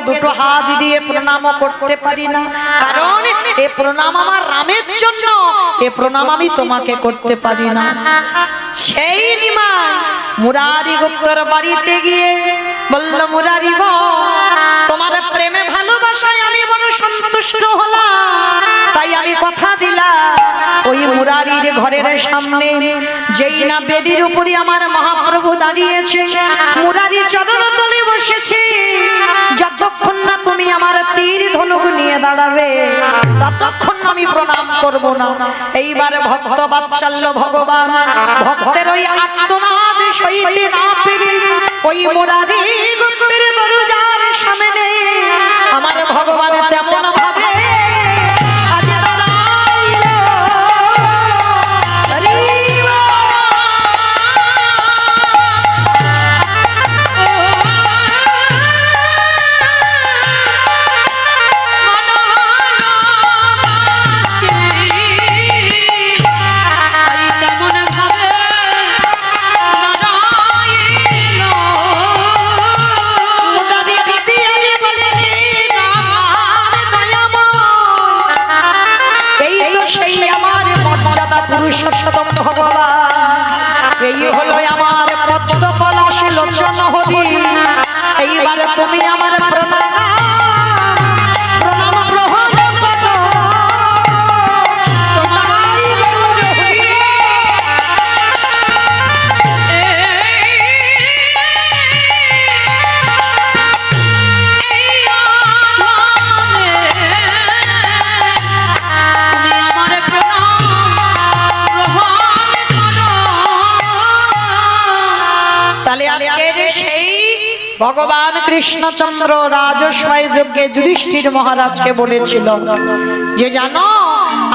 দুটো হাত দিয়ে প্রণাম করতে পারি না, কারণ এ প্রণাম আমার রামের জন্য, এ প্রণাম আমি তোমাকে করতে পারি না। সেই নিমাই মুরারি গুপ্তর বাড়িতে গিয়ে বলল, মুরারি গো, তোমার প্রেমে ভালোবাসায় আমি বড় সন্তুষ্ট হলাম, তাই আমি কথা দিলাম ওই মুরারির ঘরের সামনে যেই না বেদির উপরে আমার মহাপ্রভু দাঁড়িয়েছে, মুরারি চরণতলে বসেছে, যতক্ষণ না তুমি আমার তীর ধনুক নিয়ে দাঁড়াবে ততক্ষণ আমি প্রণাম করব না। এইবার ভক্ত বাৎসল্য ভগবান ভক্তের ওই আর্তনাদ সইতে না পেরে ওই মুরারি গুপ্তের দরজার সামনে আমার ভগবান তেমন ভাবে পুরুষোত্তম ভগবান, এই হলো আমার পদ্ম পলাশ লোচন হরি, এইবার তুমি আমার প্রণাম প্রণাম গ্রহণ করো। তোমায় গৌর হরি। তাহলে আজকের সেই ভগবান কৃষ্ণচন্দ্র রাজস্বয় যজ্ঞে যুধিষ্ঠির মহারাজকে বলেছিল যে, জানো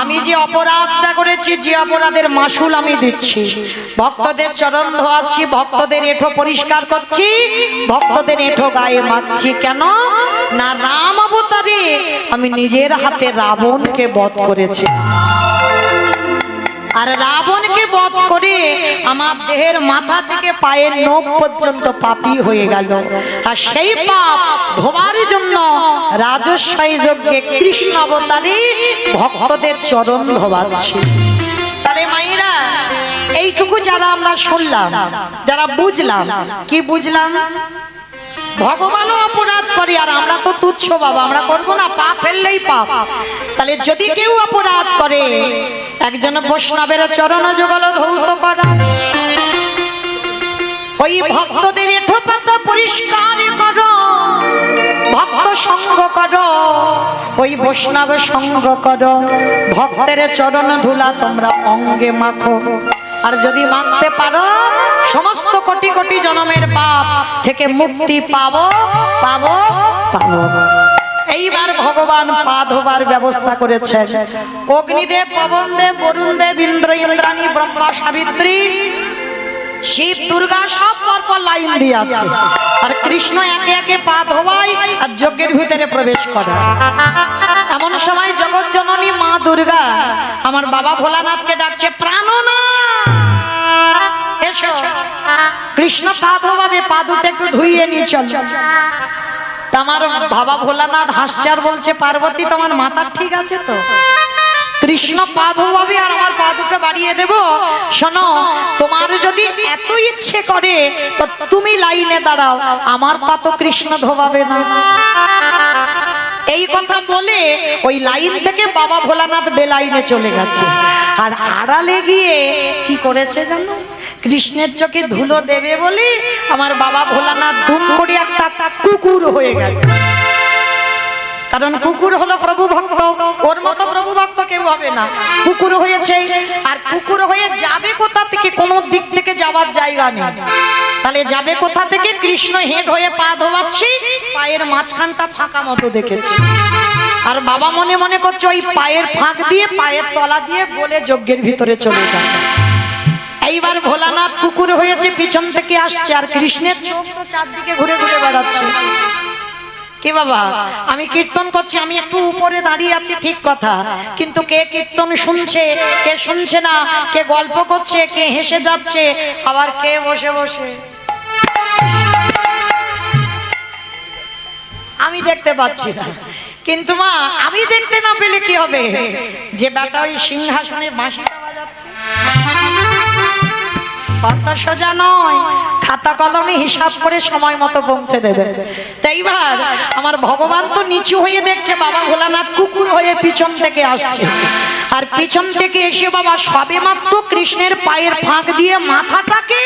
আমি যে অপরাধটা করেছি, যে অপরাধের মাসুল আমি দিচ্ছি, ভক্তদের চরণ ধোয়াচ্ছি, ভক্তদের এঁঠো পরিষ্কার করছি, ভক্তদের এঁঠো গায়ে মাখছি, কেন না রাম অবতারে আমি নিজের হাতে রাবণকে বধ করেছি, আর রাবণকে বধ করে আমার দেহের মাথা থেকে পায়ের নখ পর্যন্ত পাপী হয়ে গেল, আর সেই পাপ ধোবার জন্য রাজস্বয় যজ্ঞে কৃষ্ণ অবতারে ভক্তদের চরণ ধোবাচ্ছি। তাহলে মায়েরা এইটুকু যারা আমরা শুনলাম, যারা বুঝলাম, কি বুঝলাম? ভগবানও অপরাধ করে আর আমরা তো তুচ্ছ বাবা, আমরা করবো না, পাপ ফেললেই পাপ। তাহলে যদি কেউ অপরাধ করে, একজন বৈষ্ণবের চরণ যুগল ধৌত করা, ওই ভক্তদের এঁঠো পাতা পরিষ্কার করো, ভক্ত সঙ্গ করো, ওই বৈষ্ণব সঙ্গ করো, ভক্তের চরণ ধুলা তোমরা অঙ্গে মাখো, আর যদি মানতে পারো সমস্ত কোটি কোটি জন্মের পাপ থেকে মুক্তি পাবো পাবো পাবো। এইবার ভগবান পা ধোবার ব্যবস্থা করেছেন। অগ্নিদেব, পবনদেব, বরুণদেব, ইন্দ্র, ইন্দ্রাণী, ব্রহ্মা, সাবিত্রী, শিব, দুর্গা সব পরপর লাইন দিয়ে আছে, আর কৃষ্ণ একে একে পা ধোবাই আর যজ্ঞের ভিতরে প্রবেশ করে। এমন সময় জগৎ জননী মা দুর্গা আমার বাবা ভোলানাথকে ডাকছে, প্রাণনা এসো, কৃষ্ণ পা ধোবাবে, পা দুটো একটু ধুইয়ে নিয়ে চল। আমার বাবা ভোলানাথ হাসছে আর বলছে, পার্বতী তোমার মাথা ঠিক আছে তো? কৃষ্ণ পা ধোবাবে আর আমার পা দুটো বাড়িয়ে দেব। শোনো, তোমার যদি এত ইচ্ছে করে তো তুমি লাইনে দাঁড়াও, আমার পা তো কৃষ্ণ ধোবাবে না। এই কথা বলে ওই লাইন থেকে বাবা ভোলানাথ বেলাইনে চলে গেছে, আর আড়ালে গিয়ে কি করেছে জানো? কৃষ্ণের চোখে ধুলো দেবে বলে আমার বাবা ভোলানাথ দুম করে একটা কুকুর হয়ে গেছে। কারণ কুকুর হলো প্রভু ভক্ত, ওর মতো প্রভু ভক্ত কেউ হবে না। কুকুর হয়েছে, আর কুকুর হয়ে যাবে কোথা থেকে? কোনো দিক থেকে যাওয়ার জায়গা নেই, তাহলে যাবে কোথা থেকে? কৃষ্ণ হেঁট হয়ে পা ধোয়াচ্ছি, পায়ের মাঝখানটা ফাঁকা মতো দেখেছে, আর বাবা মনে মনে করছে ওই পায়ের ফাঁক দিয়ে, পায়ের তলা দিয়ে বলে যজ্ঞের ভিতরে চলে যায়। এইবার ভোলানাথ কুকুর হয়েছে, পিছন থেকে আসছে, আর কৃষ্ণের চোখ তো চারদিকে ঘুরে ঘুরে বেড়াচ্ছে। কে বাবা, আমি কীর্তন করছি, আমি একটু উপরে দাঁড়িয়ে আছি, ঠিক কথা, কিন্তু কে কীর্তন শুনছে, কে শুনছে না, কে গল্প করছে, কে হেসে যাচ্ছে, আবার কে বসে বসে আমি দেখতে পাচ্ছি না, কিন্তু মা আমি দেখতে না পেলে কি হবে, যে বেটা ওই সিংহাসনে বাঁশিটা বাজাচ্ছে কথা সোজা নয়, খাতা কলমে হিসাব করে সময় মতো পৌঁছে দেবে। তাই এইবার আমার ভগবান তো নিচু হয়ে দেখছে, বাবা ভোলানাথ কুকুর হয়ে পিছন থেকে আসছে, আর পিছন থেকে এসে বাবা সবে মাত্র কৃষ্ণের পায়ের ফাঁক দিয়ে মাথাটাকে,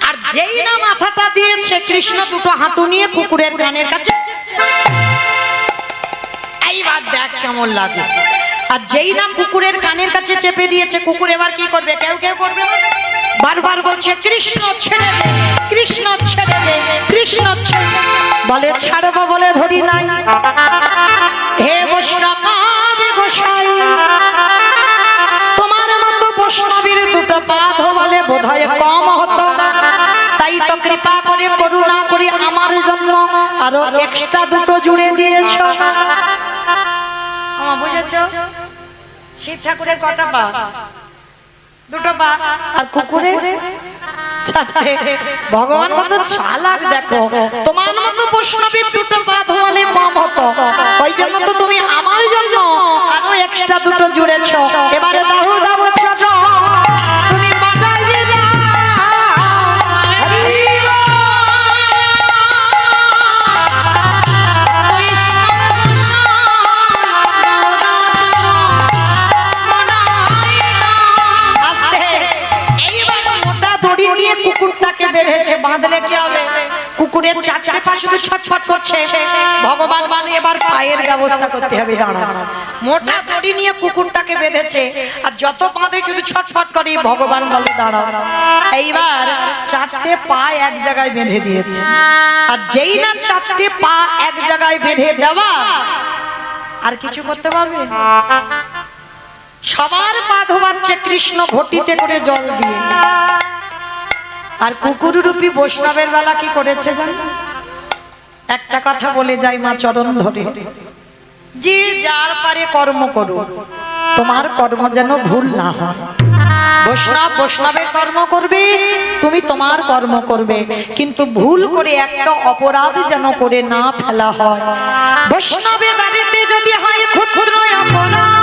আর যেই না মাথাটা দিয়েছে কৃষ্ণ দুটো হাঁটু নিয়ে কুকুরের কানের কাছে, এইবার দেখ কেমন লাগে। আর যেই না কুকুরের কানের কাছে চেপে দিয়েছে, কুকুর এবার কি করবে, কেউ কেউ করবে, বারবার বলছে কৃষ্ণ ছেড়ে দে, কৃষ্ণ ছেড়ে দে, কৃষ্ণ ছেড়ে দে। বলে ছাড়বো বলে ধরি নাই, হে বৈষ্ণব গোসাই, তোমার মতো বৈষ্ণবীর দুটো পা ধোয়ালে বোধহয় কম হতো, তাই তো কৃপা করে করুণা করে আমার জন্য আরো এক্সট্রা দুটো জুড়ে দিয়েছো। বুঝেছো, শিব ঠাকুরের কটা পা, দুটো পা, আর কুকুরের চারটে। ভগবান কত চালাক দেখো, তোমার মতো বৈষ্ণবীর দুটো পা ধোয়ালে কম হতো, ওই জন্য তো তুমি আমার জন্য আরো এক্সট্রা দুটো জুড়েছো। এবারে দাও দাও ছোট, তুমি বাটাই দিয়ে দাও। হরি বল। কুকুরটাকে বেঁধেছে, বাঁধলে কি হবে, কুকুরের চারটে পা শুধু ছটফট করছে। ভগবান বলে এবার পায়ের ব্যবস্থা করতে হবে, দাঁড়া। মোটা দড়ি নিয়ে কুকুরটাকে বেঁধেছে, আর যত বাঁধে শুধু ছটফট করে। ভগবান বলে দাঁড়াও। এইবার চারটে পা এক জায়গায় বেঁধে দিয়েছে, আর যেই না চারটে পা এক জায়গায় বেঁধে দেওয়া, আর কিছু করতে পারবে, সবার পা ধোয়াচ্ছে কৃষ্ণ ঘটিতে করে জল দিয়ে। আর কুকুর রূপী বৈষ্ণবের বেলা কি করেছে জানো, একটা কথা বলে যাই মা চরণ ধরে, যে যার পারে কর্ম করো, তোমার কর্ম যেন ভুল না হয়। বৈষ্ণব বৈষ্ণবের কর্ম করবে, তুমি তোমার কর্ম করবে, কিন্তু ভুল করে একটা অপরাধ যেন করে না ফেলা হয়। বৈষ্ণবের বাড়িতে যদি হয় ক্ষুদ্র অপরাধ,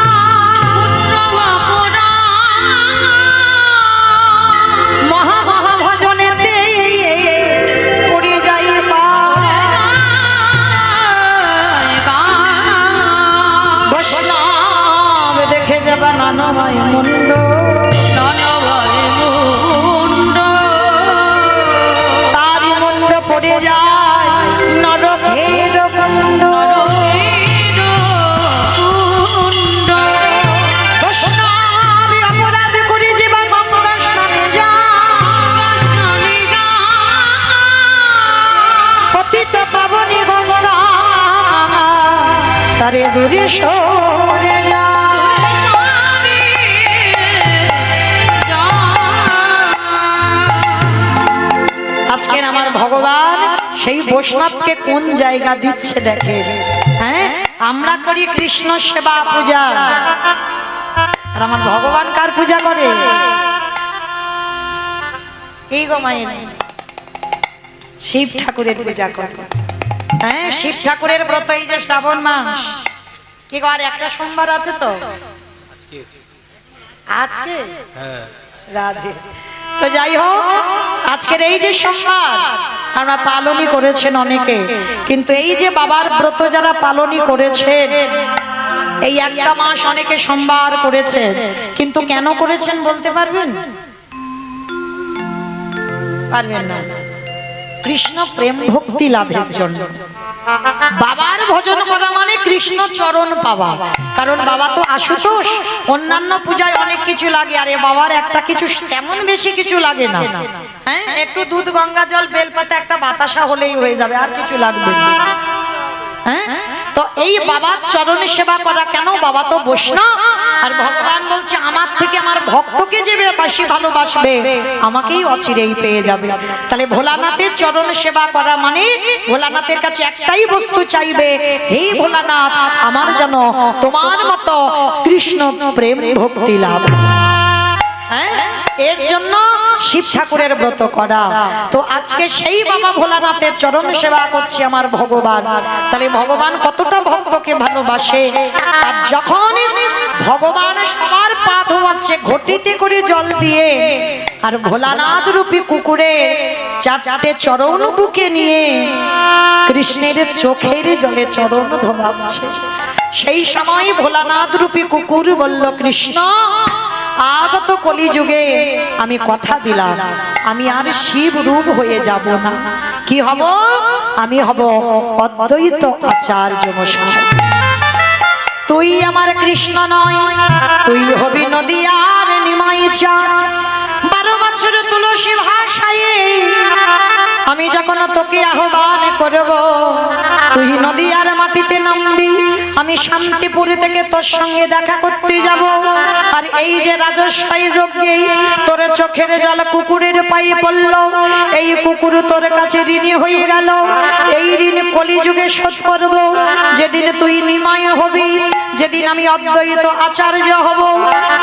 নানময় মুন্ড, নানময় মুন্ড, তারি মুন্ড পড়ে যায় নরকের কুণ্ড। বৈষ্ণব অপরাধ করে জীবা গঙ্গা স্নানে যায়, পতিত পাবনী গঙ্গা তারে দূরে সরে যায়। আজকের আমার ভগবান সেই বৈষ্ণবকে কোন জায়গা দিচ্ছে দেখে। হ্যাঁ, আমরা করি কৃষ্ণ সেবা পূজা, আর আমার ভগবান কার পূজা করে, এই গো মায়ের শিব ঠাকুরের পূজা করে। হ্যাঁ, শিব ঠাকুরের ব্রত এই যে শ্রাবণ মাস, কি আর একটা সোমবার আছে তো আজকে, রাধে। তো যাই হোক, আজকের এই যে সোমবার আমরা পালনই করেছেন অনেকে, কিন্তু এই যে বাবার ব্রত যারা পালনই করেছেন, এই একটা মাস অনেকে সোমবার করেছেন, কিন্তু কেন করেছেন বলতে পারবেন? পারবেন না। কৃষ্ণ প্রেম ভক্তি লাভের জন্য। বাবার ভজন করা মানে কৃষ্ণ চরণ পাওয়া, কারণ বাবা তো আশুতোষ, অন্যান্য পূজায় অনেক কিছু লাগে, আর বাবার একটা কিছু তেমন বেশি কিছু লাগে না। হ্যাঁ, একটু দুধ গঙ্গা জল বেলপাতা একটা বাতাসা হলেই হয়ে যাবে, আর কিছু লাগবে না। হ্যাঁ, তো এই বাবার চরণে সেবা করা কেন, বাবা তো বৈষ্ণব, আর ভগবান বলছে আমার থেকে আমার ভক্তকে যে বেশি ভালোবাসবে আমাকেই অচিরেই পেয়ে যাবে। তাহলে ভোলানাথের চরণ সেবা করা মানে ভোলানাথের কাছে একটাই বস্তু চাইবে, হে ভোলানাথ আমার যেন তোমার মতো কৃষ্ণ প্রেম ভক্তি লাভ। হ্যাঁ, এর জন্য শিব ঠাকুরের ব্রত করা। তো আজকে সেই বাবা ভোলানাথের চরণ সেবা করছে আমার ভগবান। তাহলে ভগবান কতটা ভক্তকে ভালোবাসে। আর যখন ভগবান সবার পা ধোয়াচ্ছে ঘটিতে করে জল দিয়ে, আর ভোলানাথ রূপী কুকুরে চারটে চরণ বুকে নিয়ে কৃষ্ণের চোখের জলে চরণ ধোয়াচ্ছে, সেই সময় ভোলানাথ রূপী কুকুর বলল, কৃষ্ণ আগত কলিযুগে আমি কথা দিলাম আমি আর শিব রূপ হয়ে যাব না। কি হব? আমি হব অদ্বৈত আচার্য মশাই। তুই আমার কৃষ্ণ নয়, তুই হবি নদিয়ার নিমাই চাঁদ। 12 বছর তুলসী ভাষায় আমি যখন তোকে আহ্বান করব, তুই নদিয়ার মাটিতে নামবি, আমি শান্তিপুরি থেকে তোর সঙ্গে দেখা করতে যাব। আর এই যে রাজস্বাই যজ্ঞে তোর চোখের জল কুকুরের পায়ে পড়ল, এই কুকুর তোর কাছে ঋণী হয়ে গেল। এই ঋণ কলিযুগে শোধ করব। যেদিন তুই নিমাই হবি, যেদিন আমি অদ্বৈত আচার্য হব,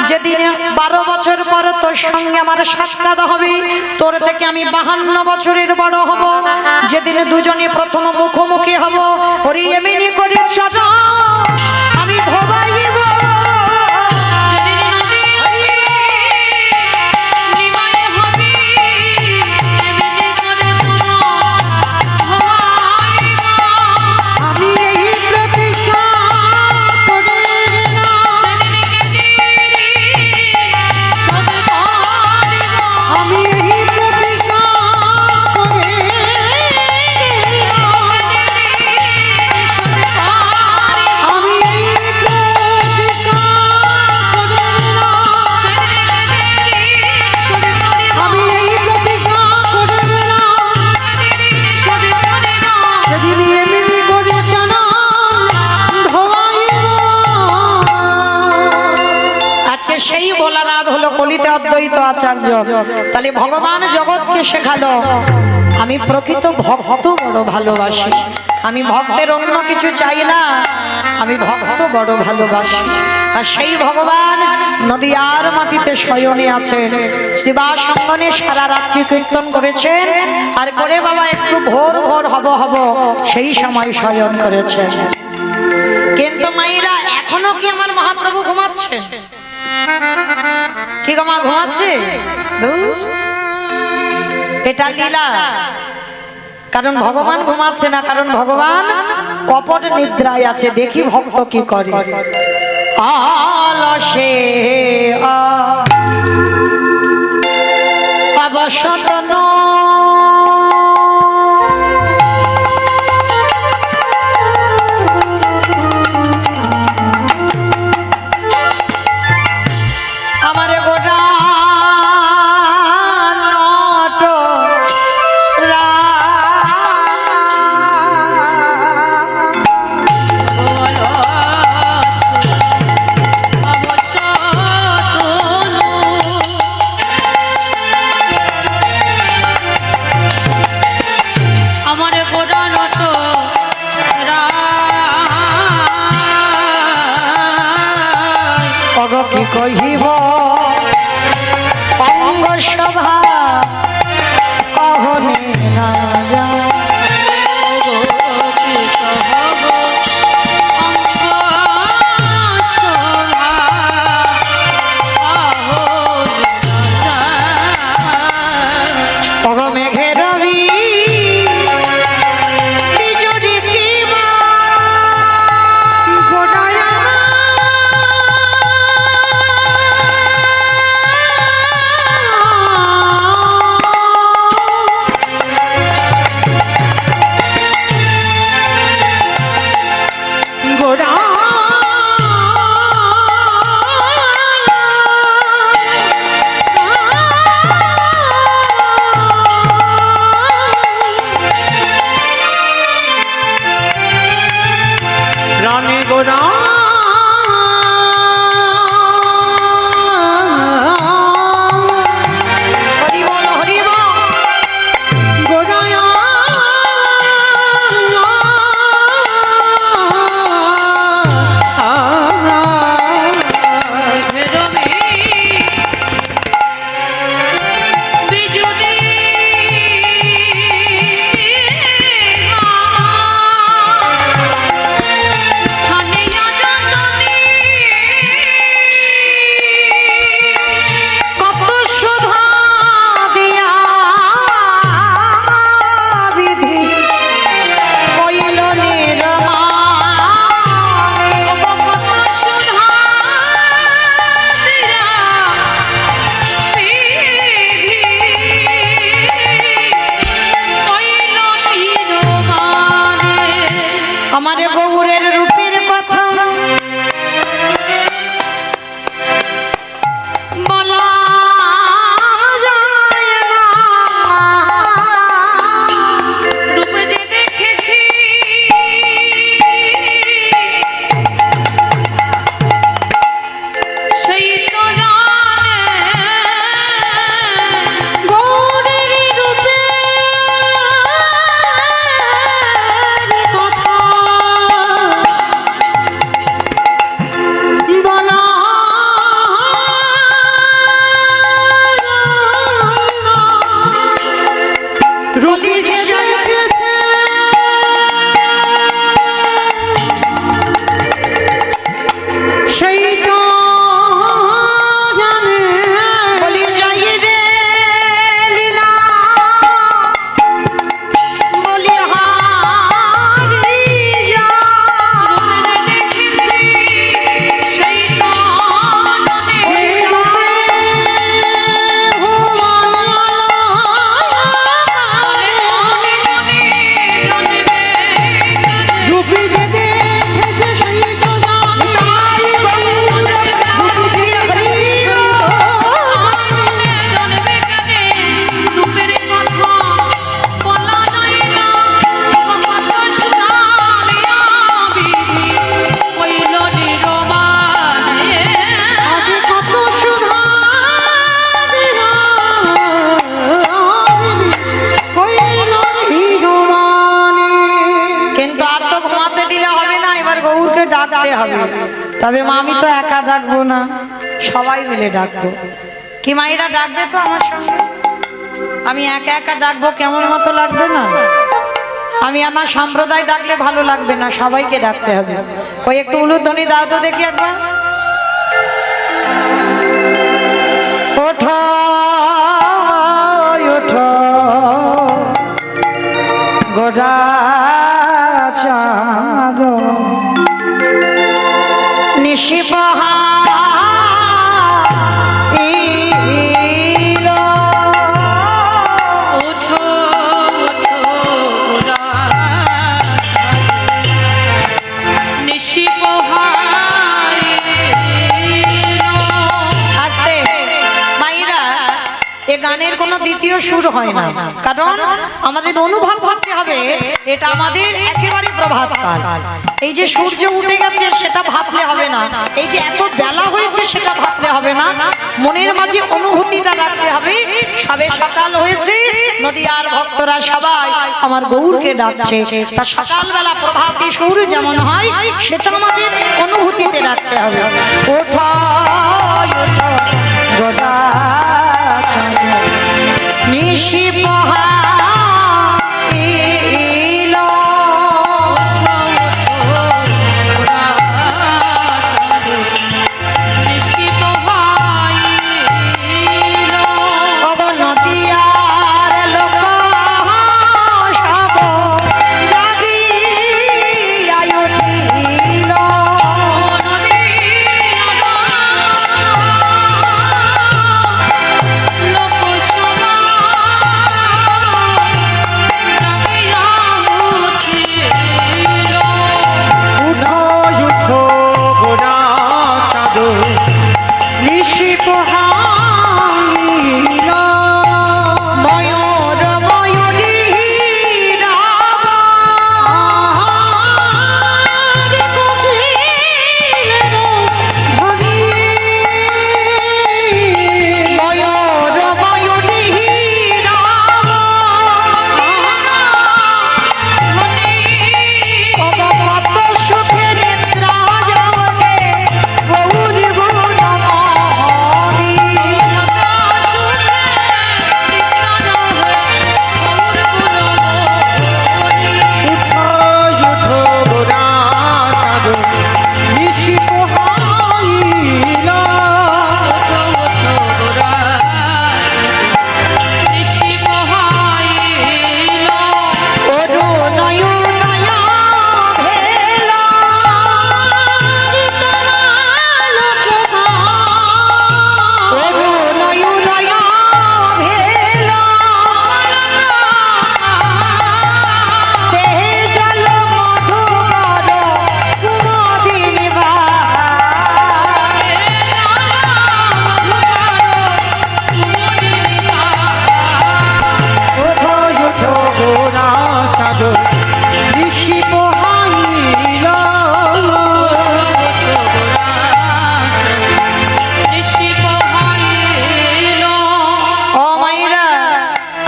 যেদিন 12 বছর পর তোর সঙ্গে আমার সাক্ষাৎ হবে, তোর থেকে আমি 52 বছরের বড় হব, যেদিন দুজনে প্রথম মুখোমুখি হব, ওরে এমনি করে চলো আমি ধোবাইব। অদ্বৈত আচার্য। তাহলে ভগবান জগৎকে শেখালো আমি প্রকৃত ভক্ত বড় ভালোবাসি। আমি ভক্তের অন্য কিছু চাই না, আমি ভক্ত বড় ভালোবাসি। আর সেই ভগবান নদিয়ার মাটিতে শয়নে আছেন। শ্রীবাস সঙ্গনে সারা রাত্রি কীর্তন করেছেন, আর করে বাবা একটু ভোর ভোর হব সেই সময় শয়ন করেছেন। কিন্তু মায়েরা এখনো কি আমার মহাপ্রভু ঘুমাচ্ছে? কি গো মা, ঘুমাচ্ছে? এটা লীলা। কারণ ভগবান ঘুমাচ্ছে না, কারণ ভগবান কপট নিদ্রায় আছে। দেখি ভক্ত কি করে। আলসে অবসত কি কহিব অঙ্গ সভা কহনে না যা। মেঘের রবি তবে মা আমি তো একা ডাকবো না, সবাই মিলে ডাকবো। কি মায়েরা ডাকবে তো আমার সঙ্গে? আমি একা একা ডাকবো কেমন মতো লাগবে না? আমি আমার সম্প্রদায় ডাকলে ভালো লাগবে না, সবাইকে ডাকতে হবে। ওই একটু উলুধ্বনি দাও তো দেখি একবার। ওঠো ওঠো গোরা চাঁদ নিশিপহা ওঠো ওঠো গোরা নিশি পোহায় আস্তে মাইরা, এ গানের কোনো দ্বিতীয় সুর হয় না, কারণ আমাদের অনুভব করতে হবে এটা আমাদের একেবারে প্রভাতকাল। এই যে সূর্য উঠে গেছে সেটা ভাবলে হবে না, এই যে এত বেলা হয়েছে সেটা ভাবলে হবে না, মনের মাঝে অনুভূতিটা রাখতে হবে। সবে সকাল হয়েছে, নদীয়ার ভক্তরা সবাই আমার গৌরকে ডাকছে, তা সকালবেলা প্রভাতী সুর যেমন হয় সেটা আমাদের অনুভূতিতে রাখতে হবে। ওঠো ওঠো গোটা নিশি পহা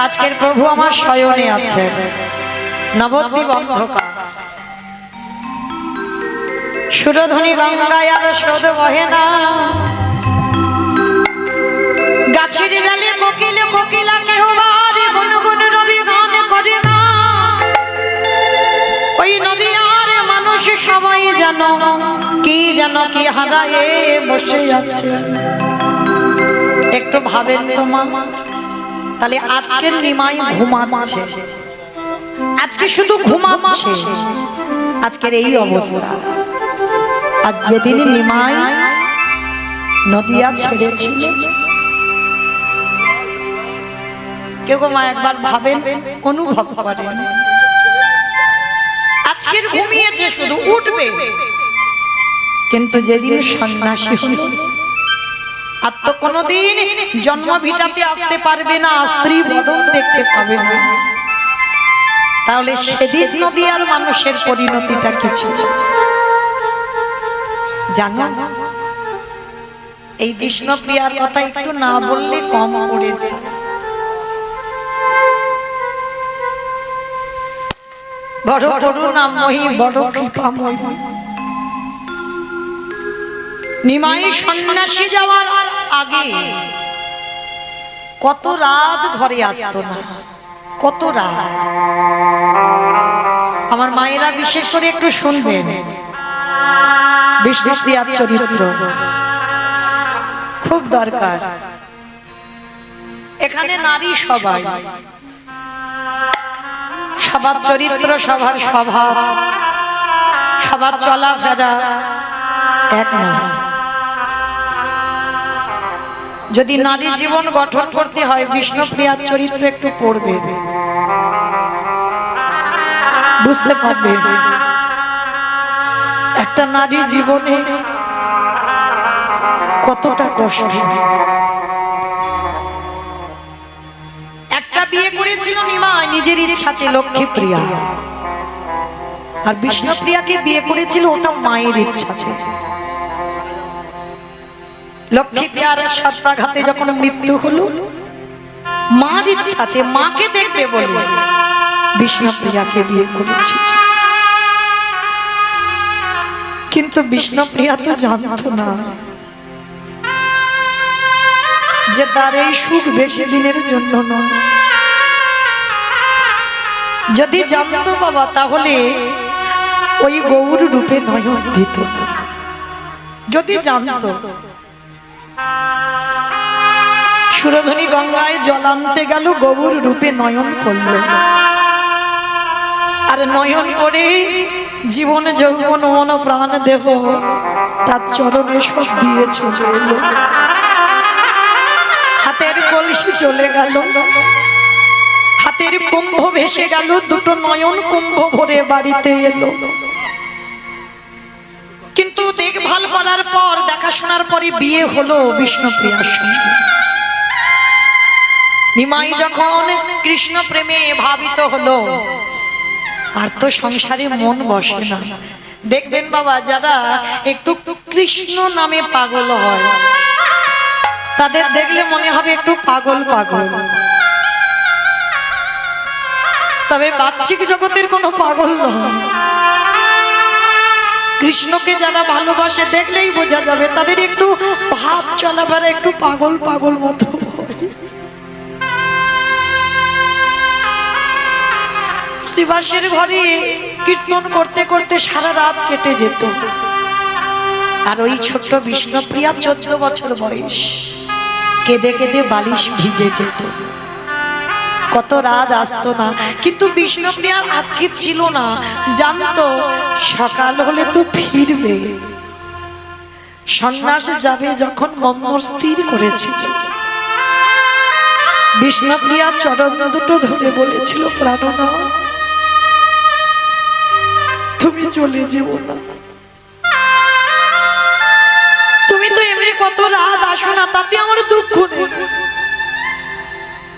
আজকের প্রভু আমার শয়নে আছে, নবদ্বীপ অন্ধকার, সুরধ্বনি গঙ্গায় আর স্রোত বহে না, গাছের ডালে কোকিল কোকিলা কেহ বারে গুনগুন রবি গান করে না, ওই নদী আর মানুষ সবাই জানো কি হারায়ে বসে আছে। একটু ভাবেন তো মা, তাহলে আজকের নিমাই ঘুমাচ্ছে, আজকে শুধু ঘুমাচ্ছে, আজকের এই অবস্থা। আর যেদিন নিমাই নদিয়া ছেড়েছিল, কেউ মা একবার ভাবেন, অনুভব করেন, আজকের ঘুমিয়েছে শুধু, উঠবে, কিন্তু যেদিন সন্ন্যাসী হলো আর তো কোনোদিন জন্ম ভিটাতে আসতে পারবে না, স্ত্রী বদন দেখতে পাবে না, তাহলে সেদিন নদিয়ার মানুষের পরিণতিটা কিছু জানো? এই বিষ্ণুপ্রিয়ার কথা একটু না বললে কম পড়ে যায়। বড় করুণাময়ী, বড় কৃপাময়ী, নিমাই সন্ন্যাসী যাওয়ার আগে কত রাত ঘরে আসতো না, কত রাত। আমার মায়েরা বিশেষ করে একটু শুনবেন, বিষ্ণুপ্রিয়ার চরিত্র খুব দরকার। এখানে নারী সবাই, সবার চরিত্র, সবার স্বভাব, সবার চলাফেরা এক নয়। যদি নারী জীবন গঠন করতে হয়, বিষ্ণুপ্রিয়ার চরিত্র একটু পড়বে, বুঝতে পারবে একটা নারী জীবনে কতটা কষ্ট। একটা বিয়ে করেছিল নিমাই নিজের ইচ্ছাতে, লক্ষ্মীপ্রিয়া, আর বিষ্ণুপ্রিয়াকে বিয়ে করেছিল ওটা মায়ের ইচ্ছাতে। লক্ষ্মীপ্রিয়ার সত্যাঘাতে যখন মৃত্যু হলো, মার ইচ্ছাতে, মাকে দেখবে বলে বিষ্ণুপ্রিয়াকে বিয়ে করেছে। কিন্তু বিষ্ণুপ্রিয়া তো জানতো না যে তার এই সুখ বেশি দিনের জন্য নয়। যদি জানতো বাবা, তাহলে ওই গৌর রূপে নয়ন দিত না। যদি জানতো, সুরধনী গঙ্গায় জল আনতে গেল, গৌর রূপে নয়ন পড়ল, আর নয়ন পড়ে জীবন যৌবন মন প্রাণ দেহ তার চরণে সব দিয়ে চলে এলো। হাতের কলসি চলে গেল, হাতের কুম্ভ ভেসে গেল, দুটো নয়ন কুম্ভ ভরে বাড়িতে এলো। কিন্তু দেখভাল করার পর, দেখাশোনার পরে বিয়ে হলো বিষ্ণুপ্রিয়ার সঙ্গে। নিমাই যখন কৃষ্ণ প্রেমে ভাবিত হলো, আর তো সংসারে মন বসে না। দেখবেন বাবা, যারা একটু কৃষ্ণ নামে পাগল হয়, তাদের দেখলে মনে হবে একটু পাগল পাগল, তবে বাহ্যিক জগতের কোনো পাগল নয়। কৃষ্ণকে যারা ভালোবাসে, দেখলেই বোঝা যাবে তাদের একটু ভাব চলাফেরা একটু পাগল পাগল মতো। শ্রীবাসের ঘরে কীর্তন করতে করতে সারা রাত কেটে যেত, আর ওই ছোট্ট বিষ্ণুপ্রিয়া 14 বছর বয়স, কেঁদে কেঁদে বালিশ ভিজে যেত, কত রাত আসতো না। কিন্তু বিষ্ণুপ্রিয়ার আক্ষেপ ছিল না, জানতো সকাল হলে তো ফিরবে, সন্ন্যাস যাবে যখন মন স্থির করেছে। বিষ্ণুপ্রিয়া চরণ দুটো ধরে বলেছিল, প্রাণনাথ তুমি চলে যেও না, তুমি তো এমনি কত রাত আসো না, তাতে আমার দুঃখ নেই।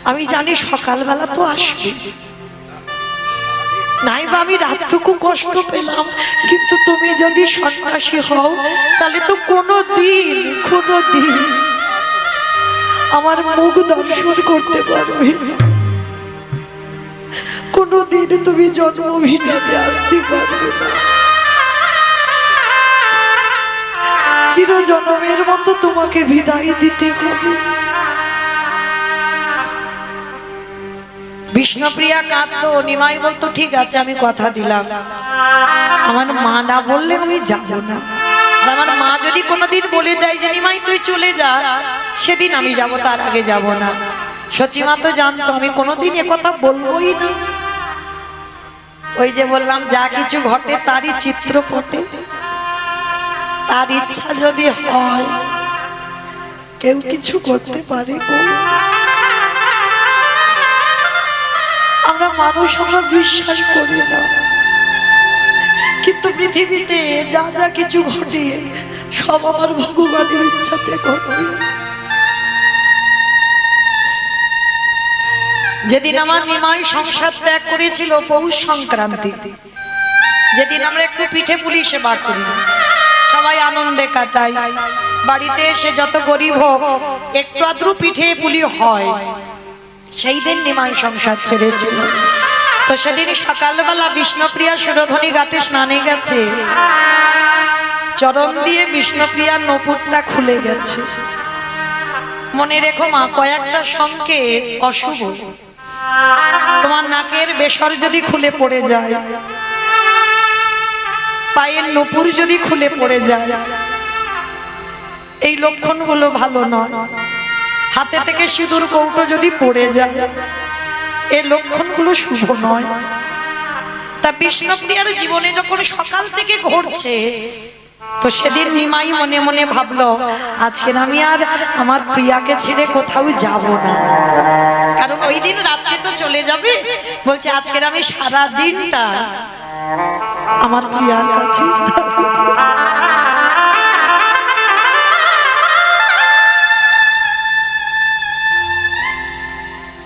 আমি জানি সকালবেলা তো আসবে, নাই বা আমি রাতটুকু কষ্ট পেলাম, কিন্তু তুমি যদি সন্ন্যাসী হও, তাহলে তো কোনোদিন আমার মুখ দর্শন করতে পারবে না, কোনোদিন তুমি জন্মভিটাতে আসতে পারবে না, চিরজন্মের মতো তোমাকে বিদায় দিতে হবে। বিষ্ণুপ্রিয়া কাঁদতো, নিমাই বলতো ঠিক আছে আমি কথা দিলাম, আমার মা না বললে আমি যাব না, আর আমার মা যদি কোনোদিন বলে দেয় যে নিমাই তুই চলে যা, সেদিন আমি যাব, তার আগে যাব না। সচিমা তো জানতো আমি কোনোদিন একথা বলবোই না। ওই যে বললাম, যা কিছু ঘটে তারই চিত্রপটে, তার ইচ্ছা যদি হয় কেউ কিছু করতে পারে গো। আমরা মানুষ, আমরা বিশ্বাস করি না, কিন্তু পৃথিবীতে যা যা কিছু ঘটে সব আমার ভগবানের ইচ্ছাতে ঘটে। যেদিন আমার নিমাই সংসার ত্যাগ করেছিল পৌষ সংক্রান্তি, যেদিন আমরা একটু পিঠে পুলি সেবা করি, সবাই আনন্দে কাটাই, বাড়িতে এসে যত গরিব হোক একটু আদ্রু পিঠে পুলি হয়, সেই দিন নিমাই সংসার ছেড়েছিল। তো সেদিন সকালবেলা বিষ্ণুপ্রিয়া সুরধনী ঘাটে স্নানে গেছে, চরণ দিয়ে বিষ্ণুপ্রিয়ার নপুরটা খুলে গেছে। মনে রেখো মা, কয়েকটা সংকেত অশুভ। তোমার নাকের বেসর যদি খুলে পড়ে যায়, পায়ের নপুর যদি খুলে পড়ে যায়, এই লক্ষণগুলো ভালো নয়। হাতে থেকে সিঁদুর কৌটো যদি পড়ে যায়, এই লক্ষণগুলো শুভ নয়। তা বিষ্ণুপ্রিয়ার জীবনে যখন সকাল থেকে ঘটছে, তো সেদিন নিমাই মনে মনে ভাবলো, আজকে আমি আর আমার প্রিয়াকে ছেড়ে কোথাও যাব না, কারণ ওই দিন রাত্রে তো চলে যাবে। বলছে আজকের আমি সারা দিনটা আমার প্রিয়ার কাছে থাকবো।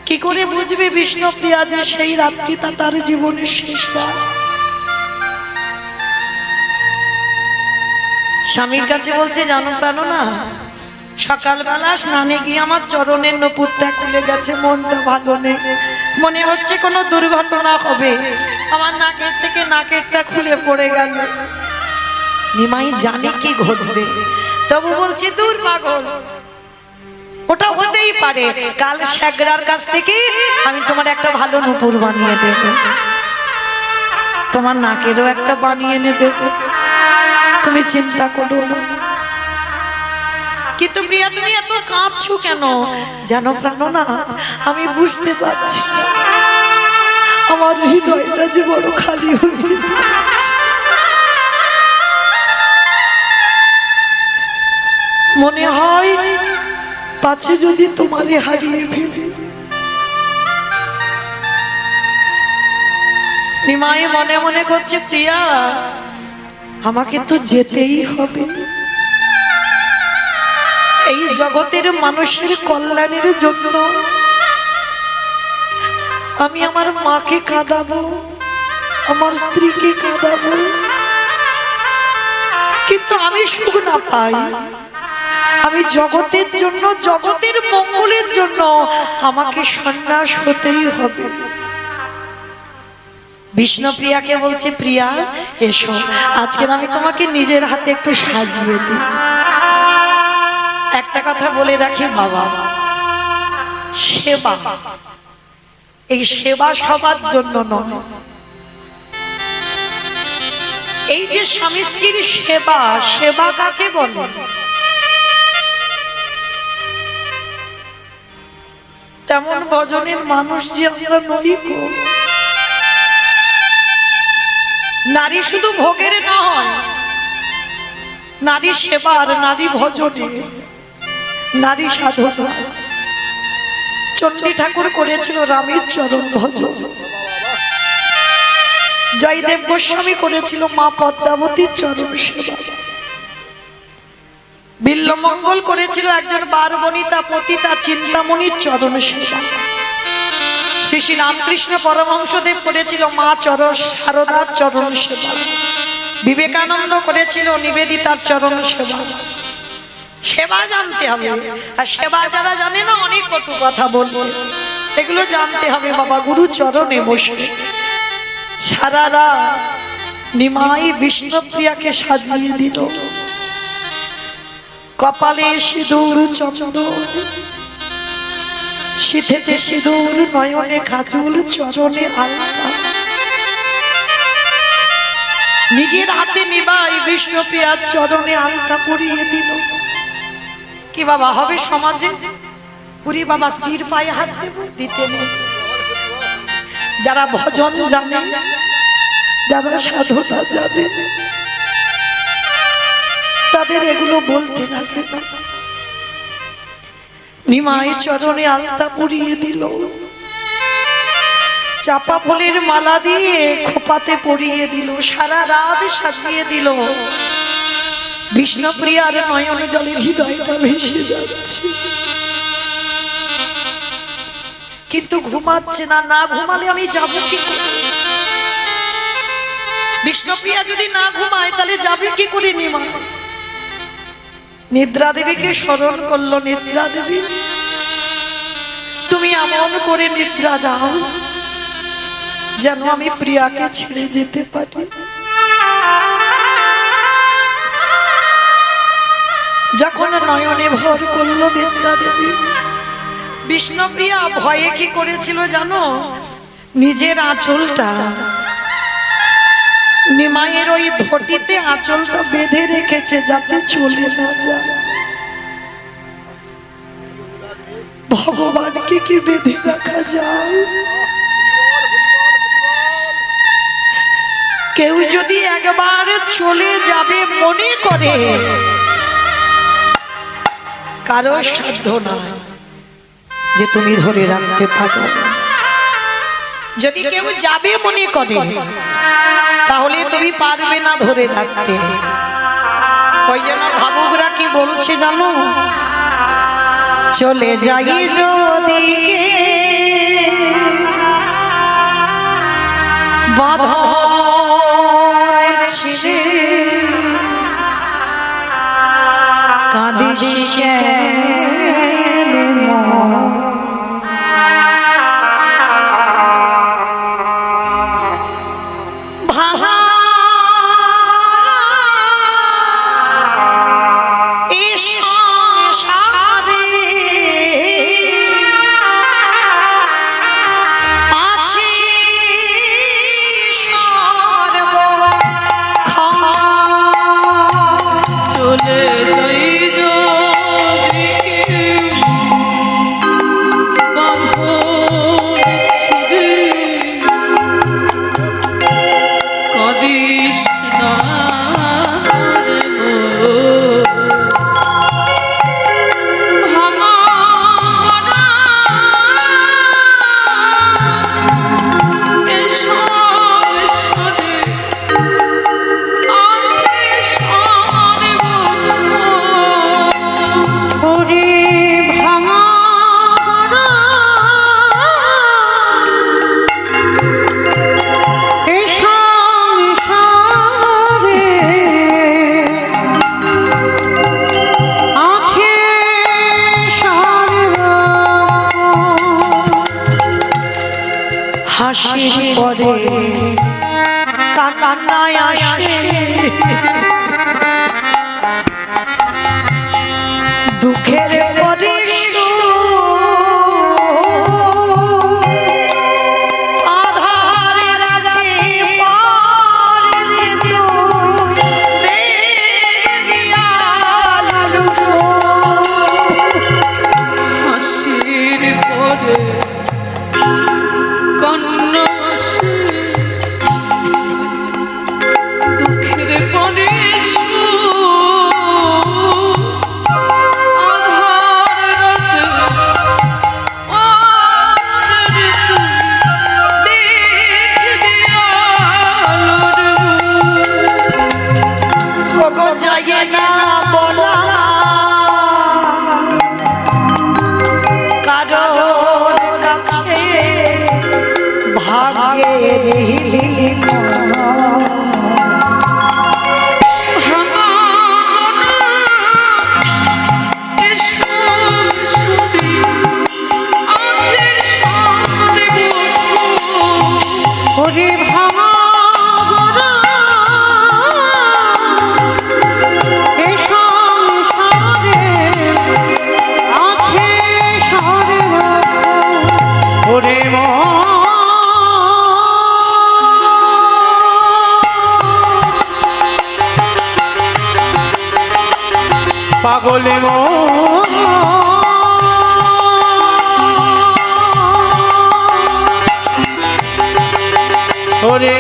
কি করে বুঝবে বিষ্ণুপ্রিয়া যে সেই রাত্রিটা তার জীবনের শেষ রাত? স্বামীর কাছে বলছে, জানো প্রাণ না, সকালবেলা স্নানে গিয়ে আমার চরণের নপুরটা খুলে গেছে, মনটা ভালো নেই, মনে হচ্ছে কোনো দুর্ঘটনা হবে, আমার নাকের থেকে নাকেরটা খুলে পড়ে গেল। নিমাই জানে কি ঘটবে, তবু বলছে দূর পাগল, ওটা হতেই পারে, কাল শ্যাগরার কাছ থেকে আমি তোমার একটা ভালো নূপুর বানিয়ে দেব, তোমার নাকেরও একটা বানিয়ে এনে দেব, তুমি চিন্তা করো না। কিন্তু প্রিয়া তুমি এত কাঁদছো কেন? জানো প্রাণ না, আমি বুঝতে পারছি আমার হৃদয়টা যে বড় খালি হয়ে যাচ্ছে। মনে হয় পাছে যদি তোমারে হারিয়ে ফেলি। নিমাই মনে মনে করছে, প্রিয়া আমাকে তো যেতেই হবে, এই জগতের মানুষের কল্যাণের জন্য আমি আমার মাকে কাঁদাবো, আমার স্ত্রীকে কাঁদাবো, কিন্তু আমি সুখ না পাই। আমি জগতের জন্য, জগতের মঙ্গলের জন্য আমাকে সন্ন্যাস হতেই হবে। বিষ্ণুপ্রিয়াকে বলছে, প্রিয়া এসো, আজকে আমি তোমাকে নিজের হাতে একটু সাজিয়ে দিই। একটা কথা বলে রাখি বাবা, সেবা, এই সেবা সবার জন্য নয়। এই যে স্বামী স্ত্রীর সেবা, সেবা কাকে বলে? তেমন ভজনের মানুষ যে আমরা নই গো। নারী শুধু ভোগের নয়, নারী সেবার, নারী ভজনের, নারী সাধনা। চণ্ডী ঠাকুর করেছিল রামের চরণ ভজন, জয়দেব গোস্বামী করেছিল মা পদ্মাবতীর চরণ সেবা, বিল্লমঙ্গল করেছিল একজন বারবনিতা পতিতা চিন্তামণির চরণ সেবা, শ্রী শ্রী রামকৃষ্ণ পরমহংসদেব করেছিল মা শারদার চরণ সেবা, বিবেকানন্দ করেছিল নিবেদিতার চরণ সেবা। সেবা জানতে হবে, আর সেবা যারা জানে না অনেক কটু কথা বলবে, এগুলো জানতে হবে বাবা। গুরু চরণে বসে সারা রাত নিমাই বিষ্ণুপ্রিয়াকে সাজিয়ে দিল, কপালে সিঁদুর চন্দন, সিঁথিতে সিঁদুর, নয়নে কাজল, চরণে আলতা। নিজের হাতে নিমাই বিষ্ণুপ্রিয়ার চরণে আলতা পরিয়ে দিল। কি বাবা হবে সমাজে? পুরী বাবা স্ত্রীর পায়ে হাত দিতে নেই। যারা ভজন জানে, যারা সাধনা জানে, তাদের এগুলো বলতে লাগে না। নিমাই চরণে আলতা পরিয়ে দিল, চাপা ফুলের মালা দিয়ে খোপাতে পরিয়ে দিল, সারা রাত সাজিয়ে দিল। বিষ্ণুপ্রিয়ার নয়ন জলের হৃদয়টা ভেসে যাচ্ছে, কিন্তু ঘুমাচ্ছে না। না ঘুমালে আমি যাব কি করে? বিষ্ণুপ্রিয়া যদি না ঘুমায় তাহলে যাবে কি করে নিমা? নিদ্রা দেবীকে স্মরণ করলো, নিদ্রা দেবী তুমি এমন করে নিদ্রা দাও যেন আমি প্রিয়াকে ছেড়ে যেতে পারি। যখন নয়নে ভর করলো নিদ্রা দেবী, বিষ্ণুপ্রিয়া ভয়ে কি করেছিল জানো? নিজের আঁচলটা নিমাইয়ের ওই ধটিতে আঁচলটা বেঁধে রেখেছে যাতে চলে না যায়। ভগবানকে কি বেঁধে রাখা যায়? কেউ যদি একবার চলে যাবে মনে করে, কারো সাধ্য নয় যে তুমি ধরে রাখতে পারো। যদি কেউ যাবে মনে করে তাহলে তুমি পারবে না ধরে রাখতে। ওই জন্য ভাবুকরা কি বলছে জানো? চলে যাই যদি বাঁধন ছিঁড়ে, কাঁদিস কেন মন? ভাঙা এই সংসারে আছে সর্বক্ষণ। চলে যাই যদি বাঁধন ছিঁড়ে, কাঁদিস না রে মন। ভাঙা গড়া এ সংসারে আছে সর্বক্ষণ। ওরে ভাঙা গড়া এই সংসারে আছে সর্বক্ষণ। হাসির পরে কান্নায় আসে, দুঃখের পরে আধারে রাতে পার যেত দেখবি আলো। হাসির পরে কান্না আসে, দুঃখের পরে সুখ। আধার রাতে পার যেত দেখবি আলোর মুখ। ওগো যায় না বলা কারোর কাছে, ভাগ্যের লিখন। ভাঙা গড়া এ সংসারে আছে সর্বক্ষণ। ওরে ভাঙা গড়া এই সংসারে আছে সর্বক্ষণ। ওরে পাগলে ওরে